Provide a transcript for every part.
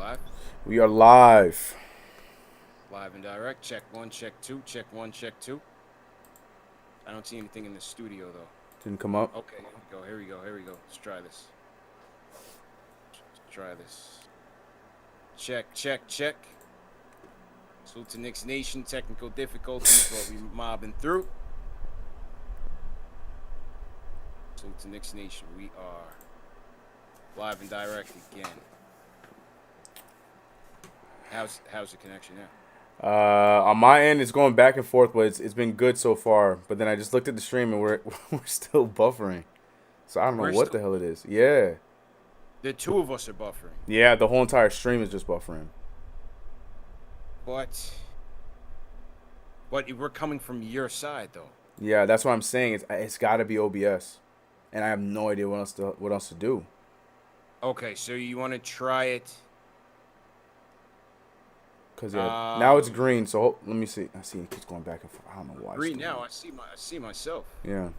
live? We are live. Live and direct. Check one, check two, check one, check two. I don't see anything in the studio though. Didn't come up. Okay, here we go. Here we go. Here we go. Let's try this. Let's try this. Check, check, check. Salute to Knicks Nation. Technical difficulties, what we mobbing through. Salute to Knicks Nation. We are live and direct again. How's the connection now? On my end, it's going back and forth, but it's been good so far. But then I just looked at the stream and we're still buffering. So I don't know what the hell it is. Yeah. The two of us are buffering. Yeah, the whole entire stream is just buffering. But we're coming from your side though. Yeah, that's what I'm saying. It's got to be OBS, and I have no idea what else to do. Okay, so you want to try it? Cause now it's green. So let me see. I see it keeps going back and forth. I don't know why. Green now. I see myself. Yeah.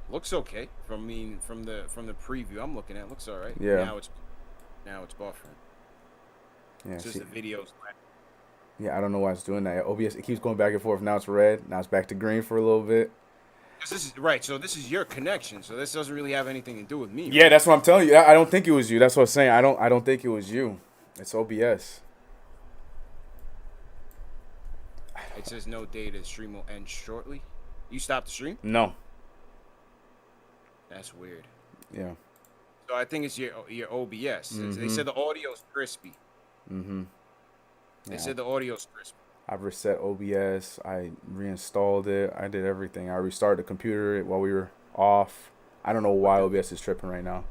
Looks okay. From the preview I'm looking at, looks all right. Yeah. Now it's buffering. Yeah. It's just the videos. Yeah, I don't know why it's doing that. OBS, it keeps going back and forth. Now it's red. Now it's back to green for a little bit. This is right. So this is your connection. So this doesn't really have anything to do with me. Yeah, that's what I'm telling you. I don't think it was you. That's what I'm saying. I don't think it was you. It's OBS. It says no data. The stream will end shortly. You stopped the stream? No. That's weird. Yeah. So I think it's your OBS. They said the audio's crispy. Mm-hmm. They said the audio's crispy. I've reset OBS. I reinstalled it. I did everything. I restarted the computer while we were off. I don't know why OBS is tripping right now.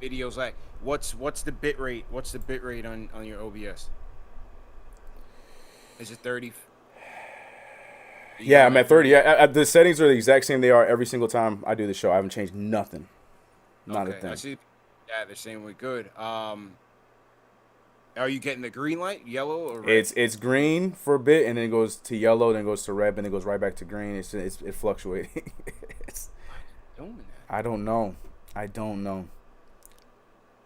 Videos like what's the bit rate? What's the bit rate on your OBS? Is it 30? Yeah, I'm at 30. Yeah, the settings are the exact same they are every single time I do the show. I haven't changed nothing. Not a thing. I see. Yeah, they're saying we're good. Are you getting the green light, yellow or red? It's green for a bit, and then it goes to yellow, then it goes to red, and then it goes right back to green. It's fluctuating. I don't know.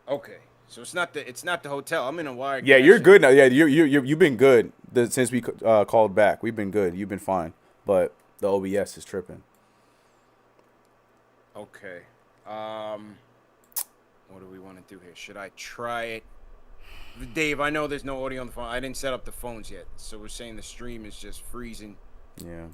Okay, so it's not the hotel. I'm in a wire. Yeah, you're good now. Yeah, you've been good since we called back. We've been good. You've been fine, but the OBS is tripping. Okay. What do we want to do here? Should I try it? Dave, I know there's no audio on the phone. I didn't set up the phones yet, so we're saying the stream is just freezing. Yeah.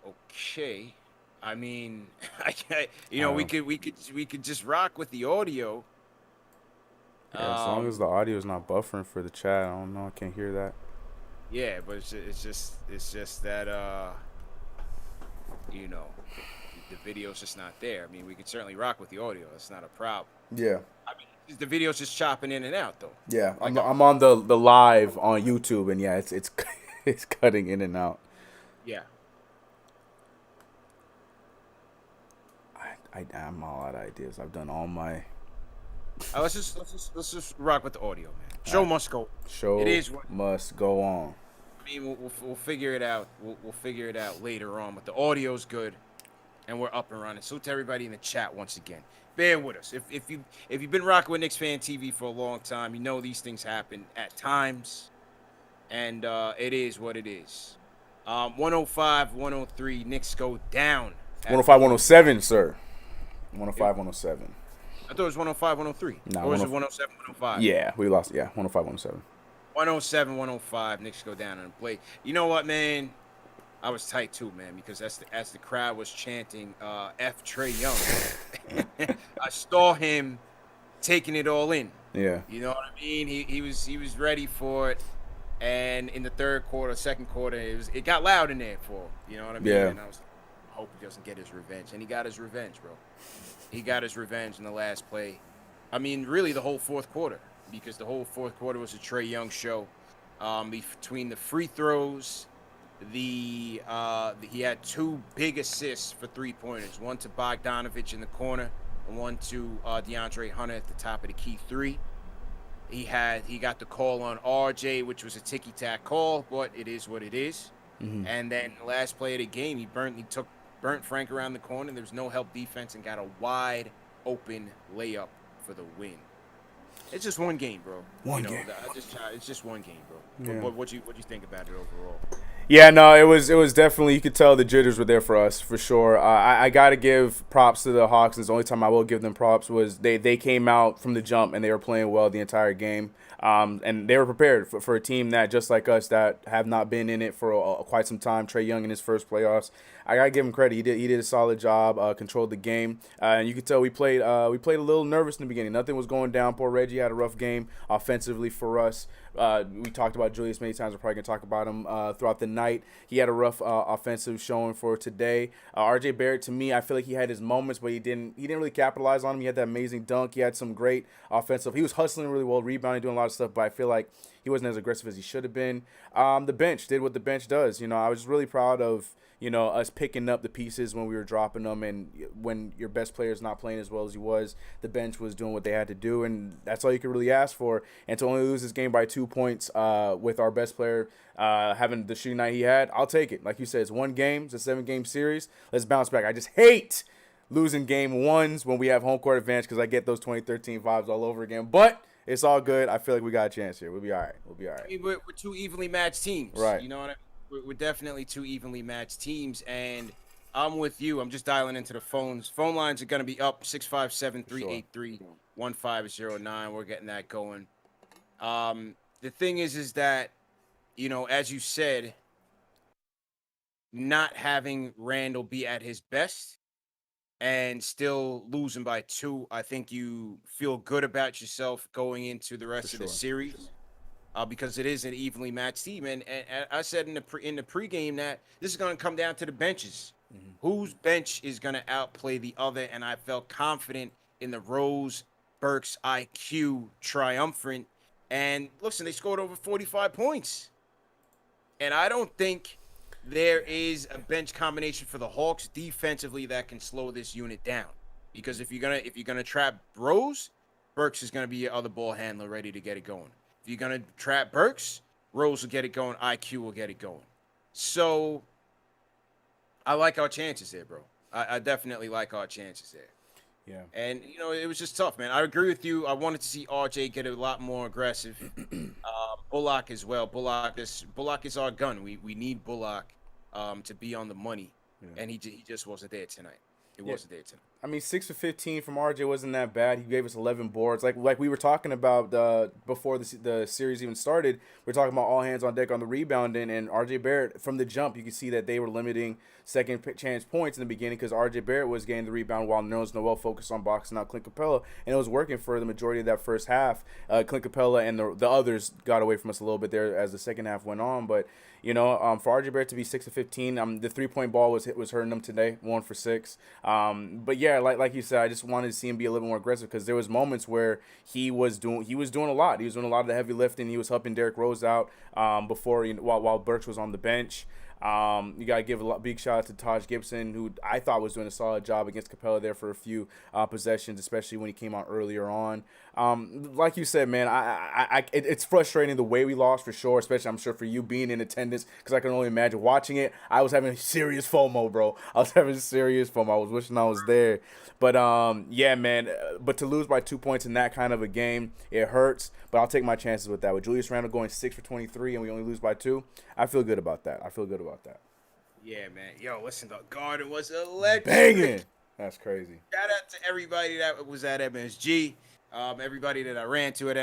Okay. I mean, we could just rock with the audio. Yeah, as long as the audio is not buffering for the chat, I don't know. I can't hear that. Yeah, but it's just that the video's just not there. I mean, we could certainly rock with the audio. That's not a problem. Yeah. I mean, the video's just chopping in and out though. Yeah, I'm on the live on YouTube, and yeah, it's it's cutting in and out. Yeah. I'm all out of ideas. I've done all my. Let's just rock with the audio, man. Show must go. Must go on. I mean, we'll figure it out. We'll figure it out later on. But the audio's good, and we're up and running. Salute to everybody in the chat once again. Bear with us. If you've been rocking with KnicksFanTV for a long time, you know these things happen at times, and it is what it is. 105, 103. Knicks go down. 105, 107, sir. 105, 107. I thought it was 105, 103. No, or was it 107, 105? Yeah, we lost. Yeah, 105, 107. 107, 105. Knicks go down and play. You know what, man? I was tight too, man, because as the crowd was chanting F Trae Young, I saw him taking it all in. Yeah. You know what I mean? He was ready for it, and in the third quarter, second quarter, it got loud in there for him. You know what I mean? Yeah. And I was like, I hope he doesn't get his revenge, and he got his revenge, bro. He got his revenge in the last play. I mean, really, the whole fourth quarter, because the whole fourth quarter was a Trae Young show. Between the free throws, he had two big assists for 3-pointers. One to Bogdanovich in the corner, and one to DeAndre Hunter at the top of the key three. He got the call on RJ, which was a ticky-tack call, but it is what it is. Mm-hmm. And then the last play of the game, he took burnt Frank around the corner. There was no help defense and got a wide open layup for the win. It's just one game, bro. One game. It's just one game, bro. Yeah. But what you think about it overall? Yeah, no, it was definitely, you could tell the jitters were there for us for sure. I got to give props to the Hawks. And the only time I will give them props was they came out from the jump and they were playing well the entire game. And they were prepared for a team that, just like us, that have not been in it for quite some time. Trae Young in his first playoffs, I gotta give him credit. He did a solid job, controlled the game, and you could tell we played a little nervous in the beginning. Nothing was going down. Poor Reggie had a rough game offensively for us. We talked about Julius many times. We're probably gonna talk about him throughout the night. He had a rough offensive showing for today. RJ Barrett, to me, I feel like he had his moments, but he didn't really capitalize on them. He had that amazing dunk. He had some great offensive. He was hustling really well, rebounding, doing a lot of stuff, but I feel like he wasn't as aggressive as he should have been. The bench did what the bench does. I was really proud of us picking up the pieces when we were dropping them, and when your best player is not playing as well as he was, the bench was doing what they had to do, and that's all you could really ask for. And to only lose this game by 2 points with our best player having the shooting night he had, I'll take it. Like you said, it's one game. It's a 7-game series. Let's bounce back. I just hate losing game ones when we have home court advantage, because I get those 2013 vibes all over again. But it's all good. I feel like we got a chance here. We'll be all right. I mean, we're two evenly matched teams. Right. You know what I mean? We're definitely two evenly matched teams, and I'm with you. I'm just dialing into the phones. Phone lines are going to be up, 657-383-1509. We're getting that going. The thing is that, as you said, not having Randall be at his best and still losing by 2, I think you feel good about yourself going into the rest of the series. Because it is an evenly matched team, and I said in the pregame that this is going to come down to the benches. Whose bench is going to outplay the other? And I felt confident in the Rose Burks IQ triumphant. And listen, they scored over 45 points, and I don't think there is a bench combination for the Hawks defensively that can slow this unit down. Because if you're gonna trap Rose, Burks is gonna be your other ball handler ready to get it going. If you're going to trap Burks, Rose will get it going. IQ will get it going. So I like our chances there, bro. I definitely like our chances there. Yeah. And, it was just tough, man. I agree with you. I wanted to see RJ get a lot more aggressive. Bullock as well. Bullock is our gun. We need Bullock to be on the money. Yeah. And he just wasn't there tonight. It wasn't there tonight. I mean, 6 for 15 from RJ wasn't that bad. He gave us 11 boards. Like we were talking about before the series even started. We were talking about all hands on deck on the rebounding, and RJ Barrett, from the jump, you could see that they were limiting second chance points in the beginning, because RJ Barrett was getting the rebound while Nerlens Noel focused on boxing out Clint Capella, and it was working for the majority of that first half. Clint Capella and the others got away from us a little bit there as the second half went on, but for RJ Barrett to be 6 of 15, the 3-point ball was hurting him today, 1 for 6. But yeah, like you said, I just wanted to see him be a little more aggressive, because there was moments where he was doing a lot. He was doing a lot of the heavy lifting. He was helping Derrick Rose out before while Burks was on the bench. You got to give a big shout out to Taj Gibson, who I thought was doing a solid job against Capella there for a few possessions, especially when he came out earlier on. Like you said, man, it's frustrating the way we lost, for sure, especially I'm sure for you being in attendance, because I can only imagine watching it. I was having serious FOMO, bro. I was wishing I was there. But yeah, man. But to lose by 2 points in that kind of a game, it hurts. But I'll take my chances with that. With Julius Randle going 6 for 23 and we only lose by 2, I feel good about that. Yeah, man. Yo, listen, the Garden was electric. Banging. That's crazy. Shout out to everybody that was at MSG. Everybody that I ran into at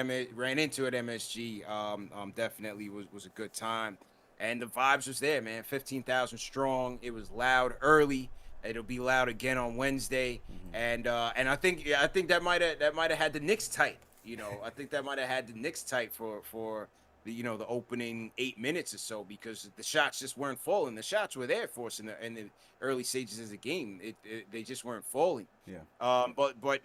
MSG. Definitely was a good time, and the vibes was there, man. 15,000 strong. It was loud early. It'll be loud again on Wednesday, and I think that might have had the Knicks tight. I think that might have had the Knicks tight for the the opening 8 minutes or so, because the shots just weren't falling. The shots were there for us in the early stages of the game. They just weren't falling. Yeah. But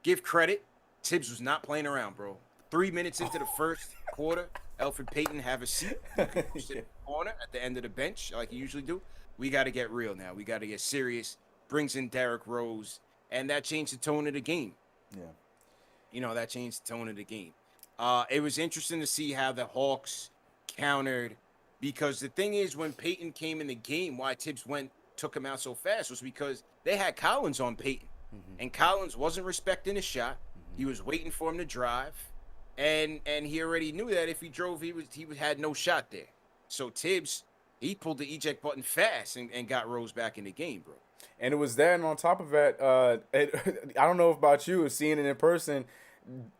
give credit. Tibbs was not playing around, bro. 3 minutes into the first quarter, Elfrid Payton have a seat sit in the corner at the end of the bench like you usually do. We got to get real now. We got to get serious. Brings in Derrick Rose, and that changed the tone of the game. Yeah. That changed the tone of the game. It was interesting to see how the Hawks countered, because the thing is, when Payton came in the game, why Tibbs went took him out so fast was because they had Collins on Payton, and Collins wasn't respecting his shot. He was waiting for him to drive, and he already knew that if he drove, he had no shot there. So Tibbs, he pulled the eject button fast and got Rose back in the game, bro. And it was that, and on top of that, I don't know about you, seeing it in person,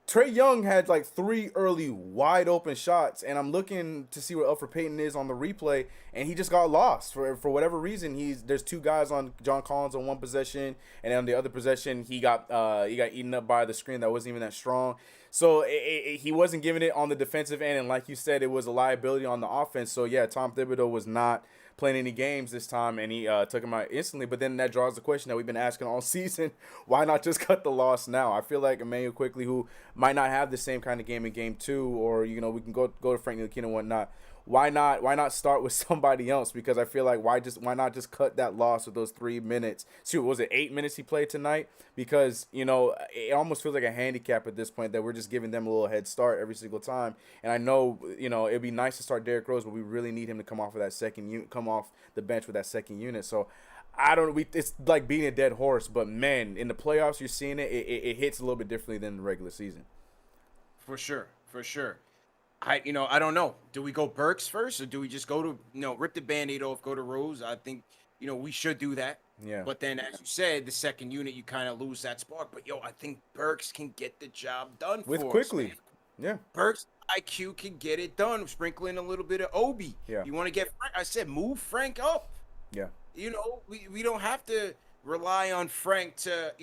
Trae Young had like 3 early wide open shots, and I'm looking to see what Elfrid Payton is on the replay, and he just got lost for whatever reason. There's 2 guys on John Collins on one possession, and on the other possession he got eaten up by the screen that wasn't even that strong. So he wasn't giving it on the defensive end, and like you said, it was a liability on the offense. So yeah, Tom Thibodeau was not playing any games this time, and he took him out instantly. But then that draws the question that we've been asking all season: why not just cut the loss now? I feel like Immanuel Quickley, who might not have the same kind of game in game 2, or we can go to Frank Ntilikina and whatnot. Why not start with somebody else? Because I feel like why not just cut that loss with those 3 minutes? Shoot, was it 8 minutes he played tonight? Because it almost feels like a handicap at this point that we're just giving them a little head start every single time. And I know it'd be nice to start Derrick Rose, but we really need him to come off of that second unit, come off the bench with that second unit. So it's like beating a dead horse. But man, in the playoffs, you're seeing it hits a little bit differently than the regular season. For sure. I don't know. Do we go Burks first, or do we just go to rip the Band-Aid off, go to Rose? I think we should do that. Yeah. But then, as you said, the second unit, you kind of lose that spark. But I think Burks can get the job done with for Quickly. Us, yeah. Burks IQ can get it done. Sprinkling a little bit of Obi. Yeah. You want to get Frank? I said move Frank up. Yeah. We don't have to rely on Frank to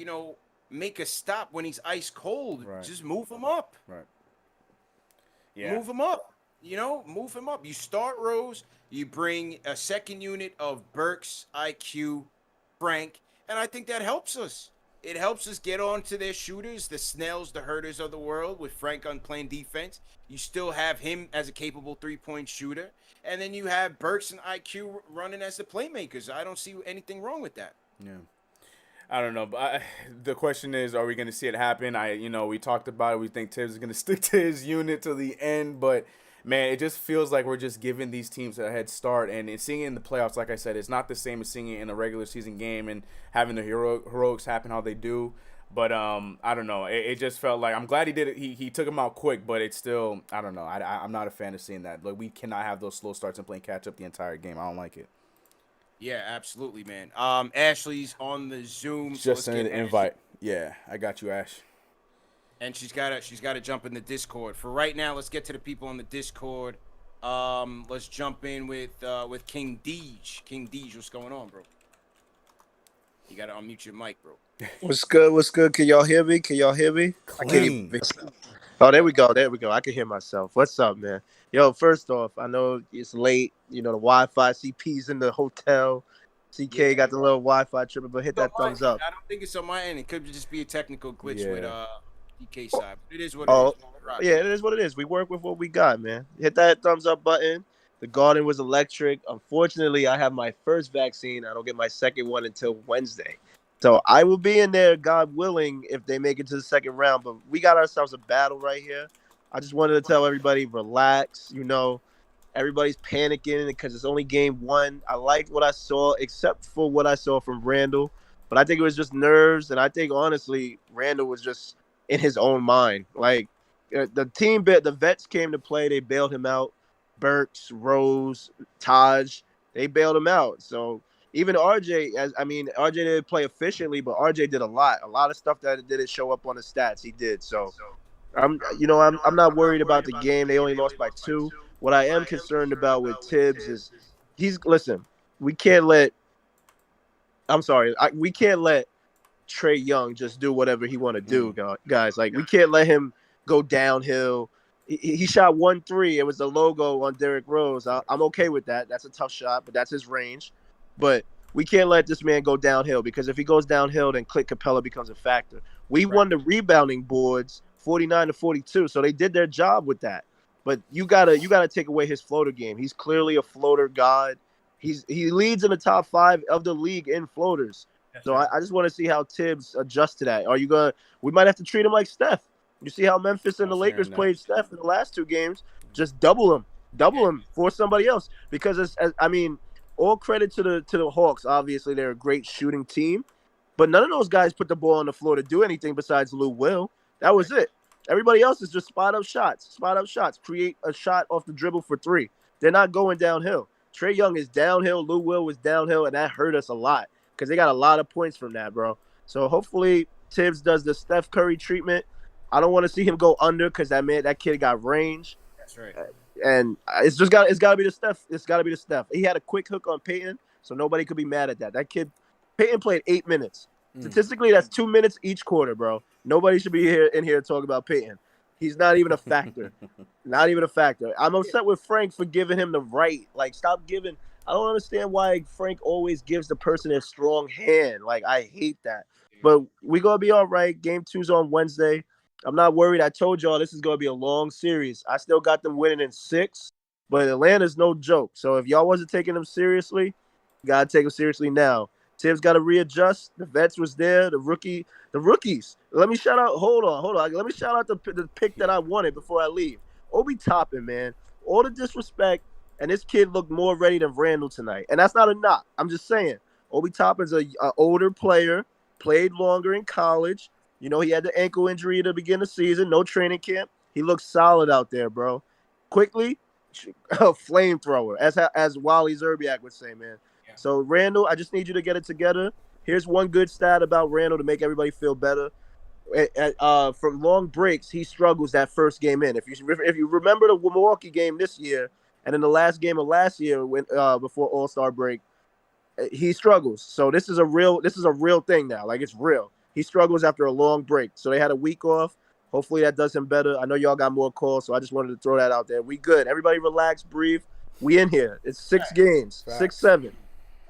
make a stop when he's ice cold. Right. Just move him up. Right. Yeah. Move him up. Move him up. You start Rose, you bring a second unit of Burks, IQ, Frank, and I think that helps us. It helps us get on to their shooters, the Snells, the Hurters of the world, with Frank on playing defense. You still have him as a capable three-point shooter, and then you have Burks and IQ running as the playmakers. I don't see anything wrong with that. Yeah. I don't know, but the question is, are we going to see it happen? We talked about it. We think Tibbs is going to stick to his unit to the end, but man, it just feels like we're just giving these teams a head start. And seeing it in the playoffs, like I said, it's not the same as seeing it in a regular season game and having the heroics happen how they do. But I don't know. It just felt like, I'm glad he did it. He took him out quick, but it's still, I don't know. I'm not a fan of seeing that. Like, we cannot have those slow starts and playing catch up the entire game. I don't like it. Yeah, absolutely, man. Ashley's on the Zoom. Just send an invite. Yeah, I got you, Ash. And she's gotta jump in the Discord. For right now, let's get to the people on the Discord. Let's jump in with King Deej. King Deej, what's going on, bro? You gotta unmute your mic, bro. What's good? Can y'all hear me? Clean. Oh, there we go. I can hear myself. What's up, man? Yo, first off, I know it's late. The Wi-Fi, CP's in the hotel. CK got the little Wi-Fi tripping, but hit that thumbs up. I don't think it's on my end. It could just be a technical glitch with DK side. But it is what it is. Yeah, it is what it is. We work with what we got, man. Hit that thumbs up button. The garden was electric. Unfortunately, I have my first vaccine. I don't get my second one until Wednesday. So I will be in there, God willing, if they make it to the second round. But we got ourselves a battle right here. I just wanted to tell everybody, relax. Everybody's panicking because it's only game 1. I liked what I saw, except for what I saw from Randall. But I think it was just nerves. And I think, honestly, Randall was just in his own mind. Like, the vets came to play. They bailed him out. Burks, Rose, Taj, they bailed him out. So even RJ, RJ didn't play efficiently, but RJ did a lot of stuff that didn't show up on the stats. He did. So I'm not worried about the game. They only lost by 2. What I am concerned about with Tibbs is we can't let Trae Young just do whatever he want to do, guys. Like, we can't let him go downhill. He shot 1-3. It was the logo on Derrick Rose. I'm okay with that. That's a tough shot, but that's his range. But we can't let this man go downhill, because if he goes downhill, then Clint Capella becomes a factor. We won the rebounding boards 49-42, so they did their job with that. But you gotta take away his floater game. He's clearly a floater god. He leads in the top 5 of the league in floaters. So I just want to see how Tibbs adjusts to that. We might have to treat him like Steph. You see how Memphis and the Lakers played Steph in the last 2 games? Just double him for somebody else. Because all credit to the Hawks. Obviously, they're a great shooting team, but none of those guys put the ball on the floor to do anything besides Lou Will. That was it. Everybody else is just spot up shots, create a shot off the dribble for three. They're not going downhill. Trae Young is downhill. Lou Will was downhill, and that hurt us a lot because they got a lot of points from that, bro. So hopefully Tibbs does the Steph Curry treatment. I don't want to see him go under because that kid got range. That's right. And it's got to be the Steph. It's got to be the Steph. He had a quick hook on Payton, so nobody could be mad at that. That kid, Payton played 8 minutes. Statistically, that's 2 minutes each quarter, bro. Nobody should be in here talking about Payton. He's not even a factor. Not even a factor. I'm upset with Frank for giving him the right. Like, stop giving. I don't understand why Frank always gives the person a strong hand. Like, I hate that. But we gonna be all right. Game 2's on Wednesday. I'm not worried. I told y'all this is gonna be a long series. I still got them winning in 6, but Atlanta's no joke. So if y'all wasn't taking them seriously, you gotta take them seriously now. Tibbs got to readjust. The vets was there. The rookies. Let me shout out. Hold on. Let me shout out the pick that I wanted before I leave. Obi Toppin, man. All the disrespect, and this kid looked more ready than Randall tonight. And that's not a knock. I'm just saying. Obi Toppin's a older player, played longer in college. You know, he had the ankle injury at the beginning of the season, no training camp. He looks solid out there, bro. Quickly, a flamethrower, as Wally Zerbiak would say, man. So, Randall, I just need you to get it together. Here's one good stat about Randall to make everybody feel better. From long breaks, he struggles that first game in. If you remember the Milwaukee game this year, and in the last game of last year, before All-Star break, he struggles. So this is a real thing now. Like, it's real. He struggles after a long break. So they had a week off. Hopefully that does him better. I know y'all got more calls, so I just wanted to throw that out there. We good. Everybody relax, breathe. We in here. It's 6 games, 6, 7.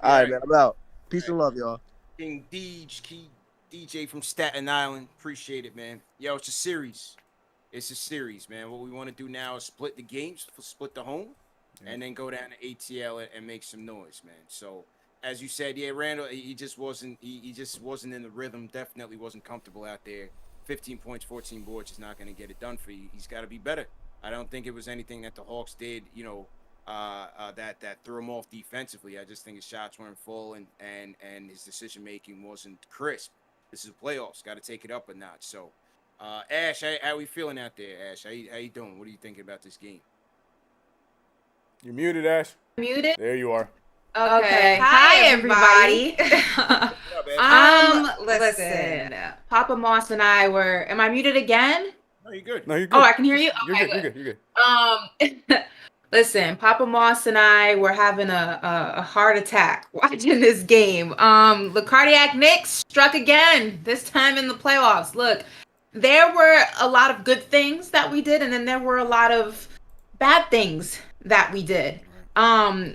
All right, man. I'm out. Peace and love, y'all. King DJ from Staten Island. Appreciate it, man. Yo, it's a series. It's a series, man. What we want to do now is split the games, split the home, and then go down to ATL and make some noise, man. So, as you said, Randall, he just wasn't in the rhythm. Definitely wasn't comfortable out there. 15 points, 14 boards is not going to get it done for you. He's got to be better. I don't think it was anything that the Hawks did, that threw him off defensively. I just think his shots weren't full and his decision making wasn't crisp. This is playoffs. Got to take it up a notch. So, Ash, how we feeling out there, Ash? How you doing? What are you thinking about this game? You're muted, Ash. Muted? There you are. Okay. Hi, everybody. Listen. Papa Moss and I were. Am I muted again? No, you're good. No, you're good. Oh, I can hear you. Okay, you're good. Listen, Papa Moss and I were having a heart attack watching this game. The cardiac Knicks struck again, this time in the playoffs. Look, there were a lot of good things that we did, and then there were a lot of bad things that we did. I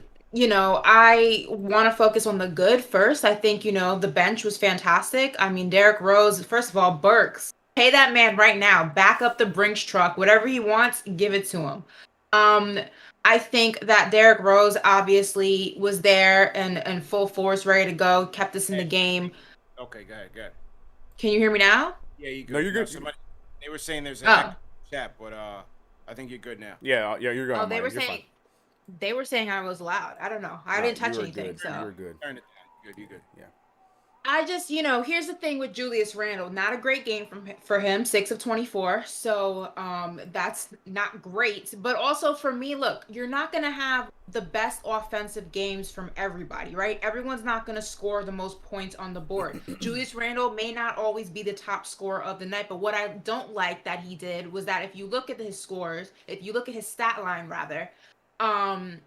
want to focus on the good first. I think, the bench was fantastic. I mean, Derrick Rose, first of all, Burks, pay that man right now. Back up the Brinks truck. Whatever he wants, give it to him. I think that Derrick Rose obviously was there and full force, ready to go, kept us in the game. Okay, go ahead. Can you hear me now? Yeah, you good. No, you're good. They were saying there's an chat, but I think you're good now. Yeah, you're good. Oh, they were saying I was loud. I don't know. I didn't touch anything. Good. So You're good. Turn it down. You're good. Yeah. I just, here's the thing with Julius Randle. Not a great game for him, 6 of 24. So that's not great. But also for me, look, you're not going to have the best offensive games from everybody, right? Everyone's not going to score the most points on the board. Julius Randle may not always be the top scorer of the night. But what I don't like that he did was that if you look at his scores, if you look at his stat line, rather, I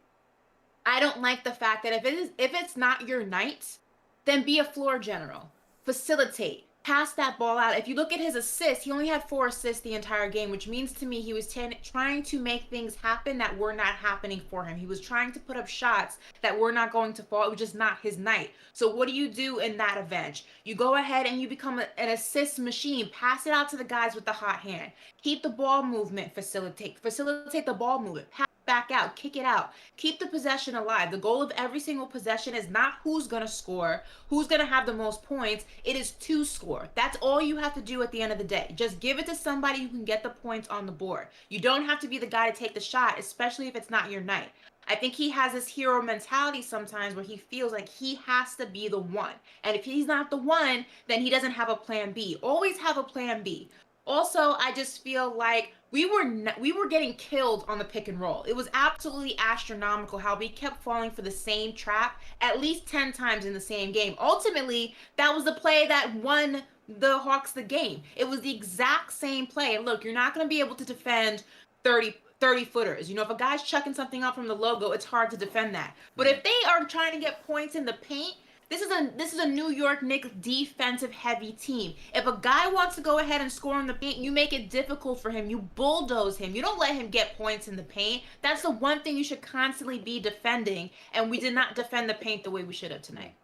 don't like the fact that if it's not your night, then be a floor general. Facilitate. Pass that ball out. If you look at his assists, he only had 4 assists the entire game, which means to me he was trying to make things happen that were not happening for him. He was trying to put up shots that were not going to fall. It was just not his night. So what do you do in that event? You go ahead and you become an assist machine. Pass it out to the guys with the hot hand. Keep the ball movement. Facilitate the ball movement. Back out, kick it out, keep the possession alive. The goal of every single possession is not who's going to score, who's going to have the most points. It is to score. That's all you have to do at the end of the day. Just give it to somebody who can get the points on the board. You don't have to be the guy to take the shot, especially if it's not your night. I think he has this hero mentality sometimes where he feels like he has to be the one. And if he's not the one, then he doesn't have a plan B. Always have a plan B. Also, I just feel like we were getting killed on the pick and roll. It was absolutely astronomical how we kept falling for the same trap at least 10 times in the same game. Ultimately, that was the play that won the Hawks the game. It was the exact same play. And look, you're not going to be able to defend 30 footers. You know, if a guy's chucking something up from the logo, it's hard to defend that. But if they are trying to get points in the paint, this is a New York Knicks defensive heavy team. If a guy wants to go ahead and score in the paint, you make it difficult for him. You bulldoze him. You don't let him get points in the paint. That's the one thing you should constantly be defending, and we did not defend the paint the way we should have tonight.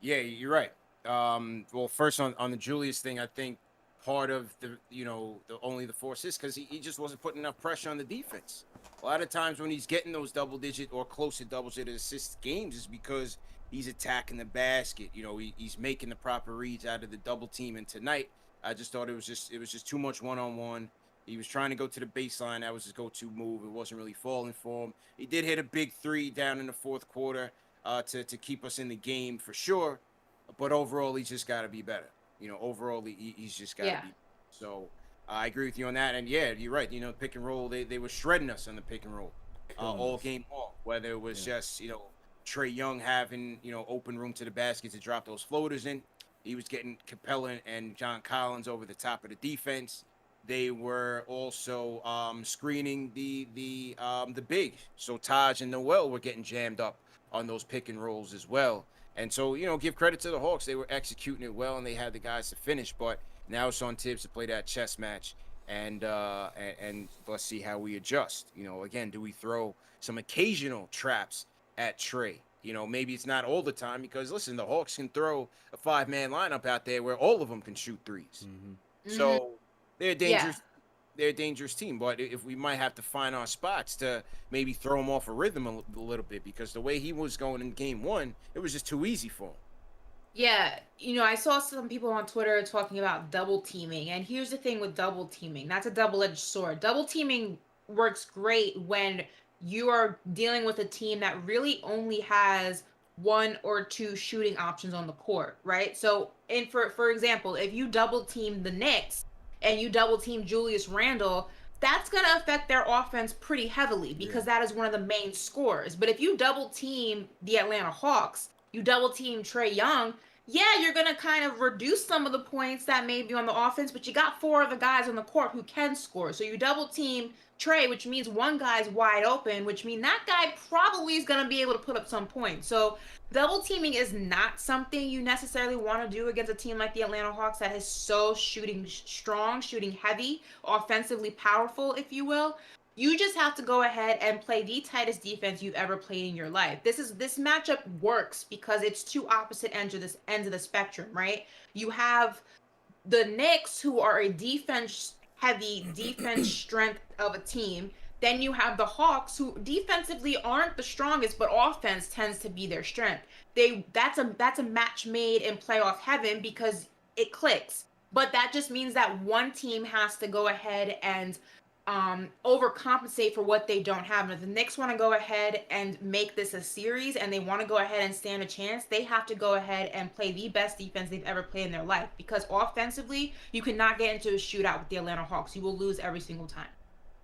Yeah, you're right. Well, first on the Julius thing, I think part of the only the force is because he just wasn't putting enough pressure on the defense. A lot of times when he's getting those double digit or close to double digit assist games is because he's attacking the basket. You know, he's making the proper reads out of the double team. And tonight, I just thought it was just too much one-on-one. He was trying to go to the baseline. That was his go-to move. It wasn't really falling for him. He did hit a big three down in the fourth quarter to keep us in the game for sure. But overall, he's just got to be better. You know, overall, he's just got to be. So I agree with you on that. And yeah, you're right. You know, pick and roll, they were shredding us on the pick and roll all game long. Whether it was just, Trae Young having, open room to the basket to drop those floaters in. He was getting Capella and John Collins over the top of the defense. They were also screening the big. So Taj and Noel were getting jammed up on those pick and rolls as well. And so, give credit to the Hawks. They were executing it well, and they had the guys to finish. But now it's on Tibbs to play that chess match, and let's see how we adjust. Again, do we throw some occasional traps at Trae? Maybe it's not all the time because, listen, the Hawks can throw a 5-man lineup out there where all of them can shoot threes. So they're dangerous. Yeah. They're a dangerous team, but if we might have to find our spots to maybe throw him off a rhythm a little bit because the way he was going in game one, it was just too easy for him. Yeah, I saw some people on Twitter talking about double teaming, and here's the thing with double teaming. That's a double-edged sword. Double teaming works great when you are dealing with a team that really only has one or two shooting options on the court, right? So, for example, if you double team the Knicks, and you double team Julius Randle, that's going to affect their offense pretty heavily because that is one of the main scorers. But if you double team the Atlanta Hawks, you double team Trae Young, you're going to kind of reduce some of the points that may be on the offense, but you got 4 of the guys on the court who can score. So you double team Trae, which means one guy's wide open, which means that guy probably is going to be able to put up some points. So double teaming is not something you necessarily want to do against a team like the Atlanta Hawks that is so shooting strong, shooting heavy, offensively powerful, if you will. You just have to go ahead and play the tightest defense you've ever played in your life. This matchup works because it's two opposite ends of the spectrum, right? You have the Knicks, who are a defense-heavy, defense strength of a team. Then you have the Hawks, who defensively aren't the strongest, but offense tends to be their strength. That's a match made in playoff heaven because it clicks. But that just means that one team has to go ahead and overcompensate for what they don't have. And if the Knicks want to go ahead and make this a series and they want to go ahead and stand a chance, they have to go ahead and play the best defense they've ever played in their life. Because offensively, you cannot get into a shootout with the Atlanta Hawks. You will lose every single time.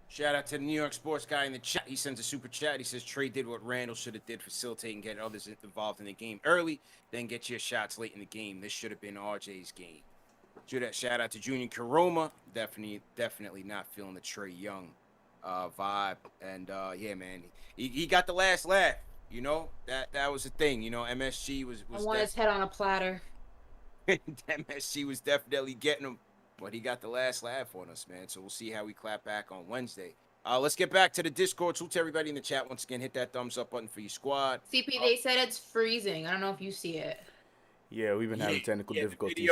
Shout out to the New York sports guy in the chat. He sends a super chat. He says Trae did what Randall should have did, facilitate and get others involved in the game early, then get your shots late in the game. This should have been RJ's game. Shout out to Junior Karoma. Definitely not feeling the Trae Young vibe. And yeah, man, he got the last laugh. That was the thing. MSG was I want his head on a platter. MSG was definitely getting him, but he got the last laugh on us, man. So we'll see how we clap back on Wednesday. Let's get back to the Discord. So to everybody in the chat, once again, hit that thumbs up button for your squad. CP, they said it's freezing. I don't know if you see it. Yeah, we've been having technical difficulties.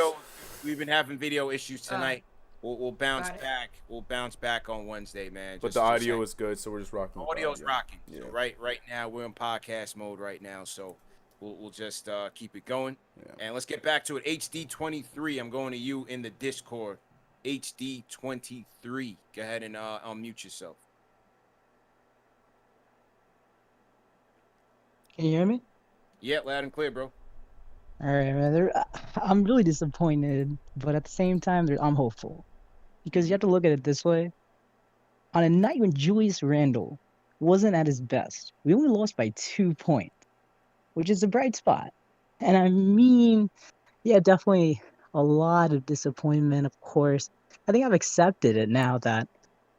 We've been having video issues tonight. We'll bounce back. We'll bounce back on Wednesday, man. But the audio is good, so we're just rocking. Audio's rocking. Yeah. So right now we're in podcast mode right now, so we'll just keep it going. Yeah. And let's get back to it. HD23. I'm going to you in the Discord. HD23. Go ahead and unmute yourself. Can you hear me? Yeah, loud and clear, bro. All right, man. I'm really disappointed, but at the same time, I'm hopeful because you have to look at it this way. On a night when Julius Randle wasn't at his best, we only lost by 2 points, which is a bright spot. And I mean, yeah, definitely a lot of disappointment, of course. I think I've accepted it now that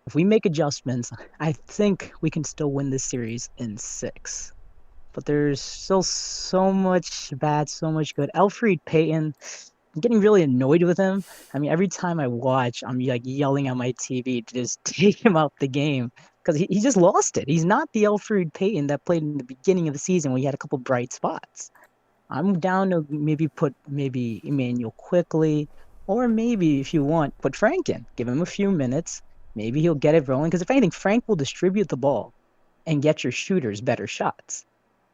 if we make adjustments, I think we can still win this series in 6. But there's still so much bad, so much good. Elfrid Payton, I'm getting really annoyed with him. I mean, every time I watch, I'm like yelling at my TV to just take him out the game because he just lost it. He's not the Elfrid Payton that played in the beginning of the season when he had a couple bright spots. I'm down to maybe put Emmanuel quickly, or maybe if you want, put Frank in. Give him a few minutes. Maybe he'll get it rolling. Because if anything, Frank will distribute the ball and get your shooters better shots.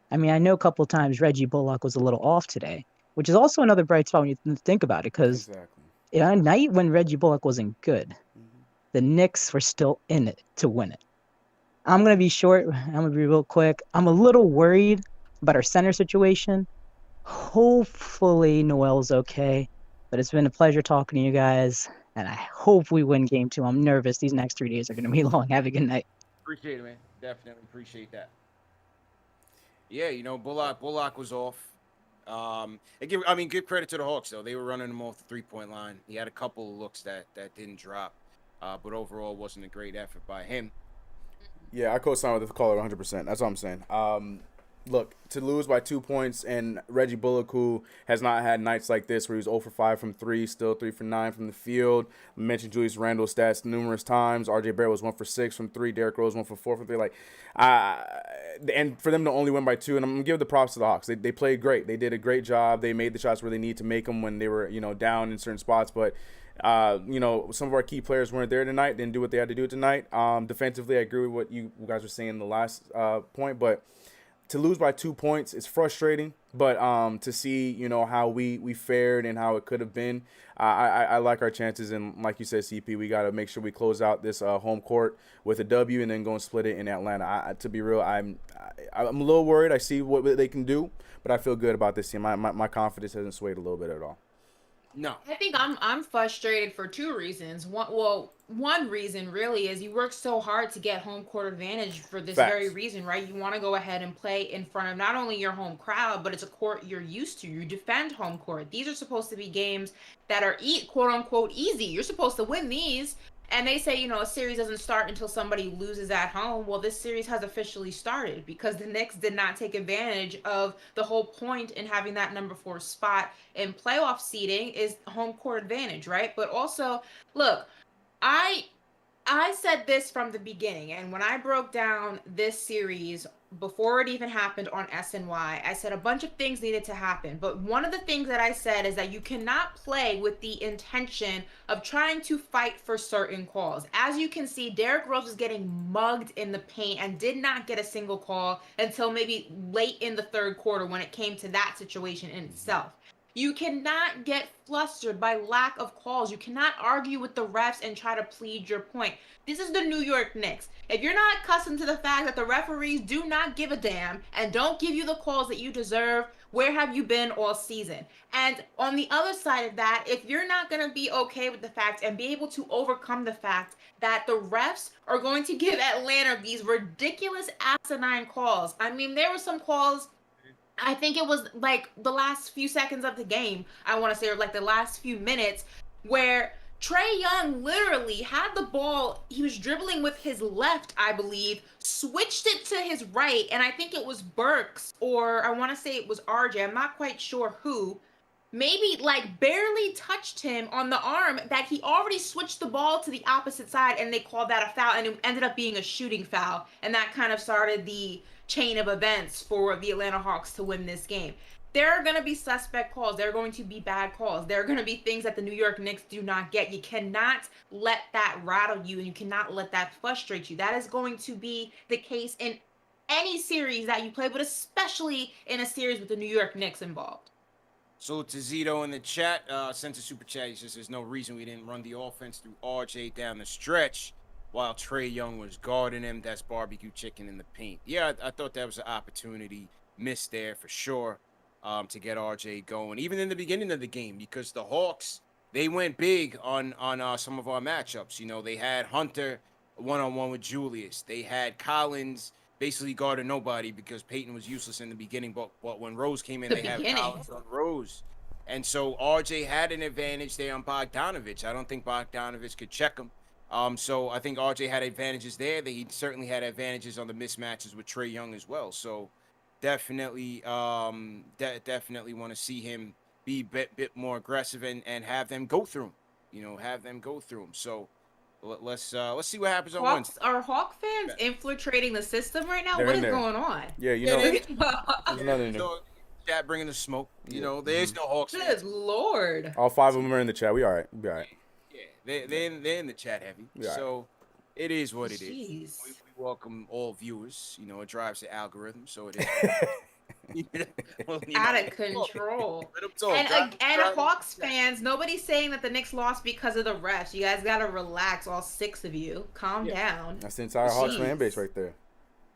I mean, I know a couple of times Reggie Bullock was a little off today, which is also another bright spot when you think about it, because Exactly. a night when Reggie Bullock wasn't good, the Knicks were still in it to win it. I'm going to be short. I'm going to be real quick. I'm a little worried about our center situation. Hopefully Noel's okay, but it's been a pleasure talking to you guys, and I hope we win game 2. I'm nervous. These next 3 days are going to be long. Have a good night. Appreciate it, man. Definitely appreciate that. Yeah, you know, Bullock was off. Give credit to the Hawks though. They were running him off the 3-point line. He had a couple of looks that didn't drop, but overall wasn't a great effort by him. Yeah, I co-sign with the caller 100%. That's all I'm saying. Look, to lose by 2 points, and Reggie Bullock, who has not had nights like this where he was 0 for 5 from 3, still 3 for 9 from the field. I mentioned Julius Randle's stats numerous times. RJ Barrett was 1 for 6 from 3. Derrick Rose 1 for 4 from 3. And for them to only win by 2, and I'm gonna give the props to the Hawks. They played great. They did a great job. They made the shots where they need to make them when they were down in certain spots, but. Some of our key players weren't there tonight, didn't do what they had to do tonight. Defensively, I agree with what you guys were saying in the last point, but to lose by 2 points is frustrating. But to see, how we fared and how it could have been, I like our chances. And like you said, CP, we got to make sure we close out this home court with a W and then go and split it in Atlanta. To be real, I'm a little worried. I see what they can do, but I feel good about this team. My confidence hasn't swayed a little bit at all. No. I think I'm frustrated for 2 reasons. One reason really is you work so hard to get home court advantage for this Facts. very reason, right? You want to go ahead and play in front of not only your home crowd, but it's a court you're used to. You defend home court. These are supposed to be games that are quote unquote easy. You're supposed to win these. And they say, a series doesn't start until somebody loses at home. Well, this series has officially started because the Knicks did not take advantage of the whole point in having that number 4 spot in playoff seeding is home court advantage, right? But also, look, I said this from the beginning, and when I broke down this series before it even happened on SNY, I said a bunch of things needed to happen. But one of the things that I said is that you cannot play with the intention of trying to fight for certain calls. As you can see, Derrick Rose was getting mugged in the paint and did not get a single call until maybe late in the 3rd quarter when it came to that situation in itself. You cannot get flustered by lack of calls. You cannot argue with the refs and try to plead your point. This is the New York Knicks. If you're not accustomed to the fact that the referees do not give a damn and don't give you the calls that you deserve, where have you been all season? And on the other side of that, if you're not going to be okay with the fact and be able to overcome the fact that the refs are going to give Atlanta these ridiculous asinine calls. I mean, there were some calls, I think it was like the last few seconds of the game, I want to say, or like the last few minutes, where Trae Young literally had the ball. He was dribbling with his left, I believe, switched it to his right, and I think it was Burks, or I want to say it was RJ. I'm not quite sure who. Maybe like barely touched him on the arm that he already switched the ball to the opposite side, and they called that a foul, and it ended up being a shooting foul, and that kind of started the chain of events for the Atlanta Hawks to win this game. There are going to be suspect calls. There are going to be bad calls. There are going to be things that the New York Knicks do not get. You cannot let that rattle you, and you cannot let that frustrate you. That is going to be the case in any series that you play, but especially in a series with the New York Knicks involved. So to Zito in the chat, sent a super chat. He says there's no reason we didn't run the offense through RJ down the stretch while Trae Young was guarding him. That's barbecue chicken in the paint. Yeah, I thought that was an opportunity miss there for sure to get RJ going, even in the beginning of the game, because the Hawks, they went big on some of our matchups. You know, they had Hunter one-on-one with Julius. They had Collins basically guarded nobody because Payton was useless in the beginning, but when Rose came in, The they had beginning. Collins on Rose. And so RJ had an advantage there on Bogdanovich. I don't think Bogdanovich could check him. So I think RJ had advantages there. That he certainly had advantages on the mismatches with Trae Young as well. So definitely, definitely want to see him be bit more aggressive and have them go through him. You know, have them go through him. So let's see what happens on Wednesday. Are Hawk fans infiltrating the system right now? They're What in is there. going on? Yeah, you Yeah, know, they- there's nothing in there. So chat bringing the smoke. You Yeah. know, there's no Hawks Good fans. lord. All 5 of them are in the chat. We all right. We all right. Yeah, they're in the chat heavy. Yeah. So it is what it is. Jeez. We welcome all viewers. You know, it drives the algorithm, so it is. Well, you Out know, of control. let 'em talk. And Hawks fans, nobody's saying that the Knicks lost because of the refs. You guys gotta relax, all 6 of you. Calm down. That's the entire Hawks Jeez. fan base right there.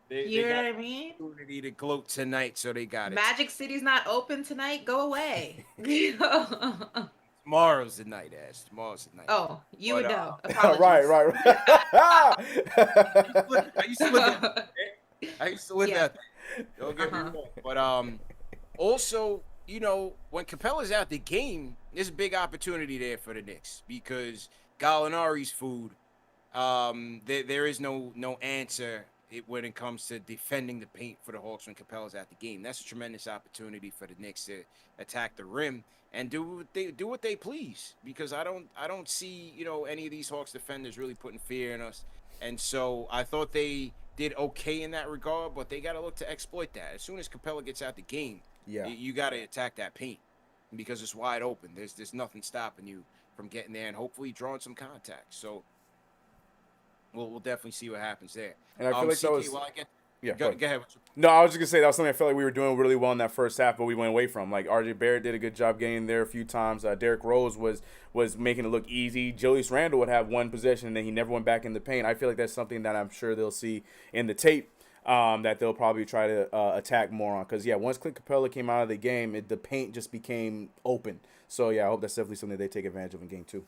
You know got what I mean? opportunity to gloat tonight, so they got it. Magic City's not open tonight. Go away. Tomorrow's the night, Ash. Tomorrow's the night. Oh, you would But, know. Right. I used to live there. I used to live Yeah. out there. Don't get me wrong. But also, you know, when Capella's out the game, there's a big opportunity there for the Knicks because Gallinari's food, there is no answer when it comes to defending the paint for the Hawks when Capella's out the game. That's a tremendous opportunity for the Knicks to attack the rim and do what they please, because I don't see, you know, any of these Hawks defenders really putting fear in us. And so I thought they did okay in that regard, but they got to look to exploit that. As soon as Capella gets out the game, Yeah. you got to attack that paint because it's wide open. There's nothing stopping you from getting there and hopefully drawing some contact. So we'll definitely see what happens there. And I feel like CK, that was. while I get, Yeah. go ahead. No, I was just gonna say that was something I felt like we were doing really well in that first half, but we went away from. Like RJ Barrett did a good job getting there a few times. Derrick Rose was making it look easy. Julius Randle would have one possession and then he never went back in the paint. I feel like that's something that I'm sure they'll see in the tape. That they'll probably try to attack more on, because once Clint Capella came out of the game, the paint just became open. So I hope that's definitely something they take advantage of in game 2.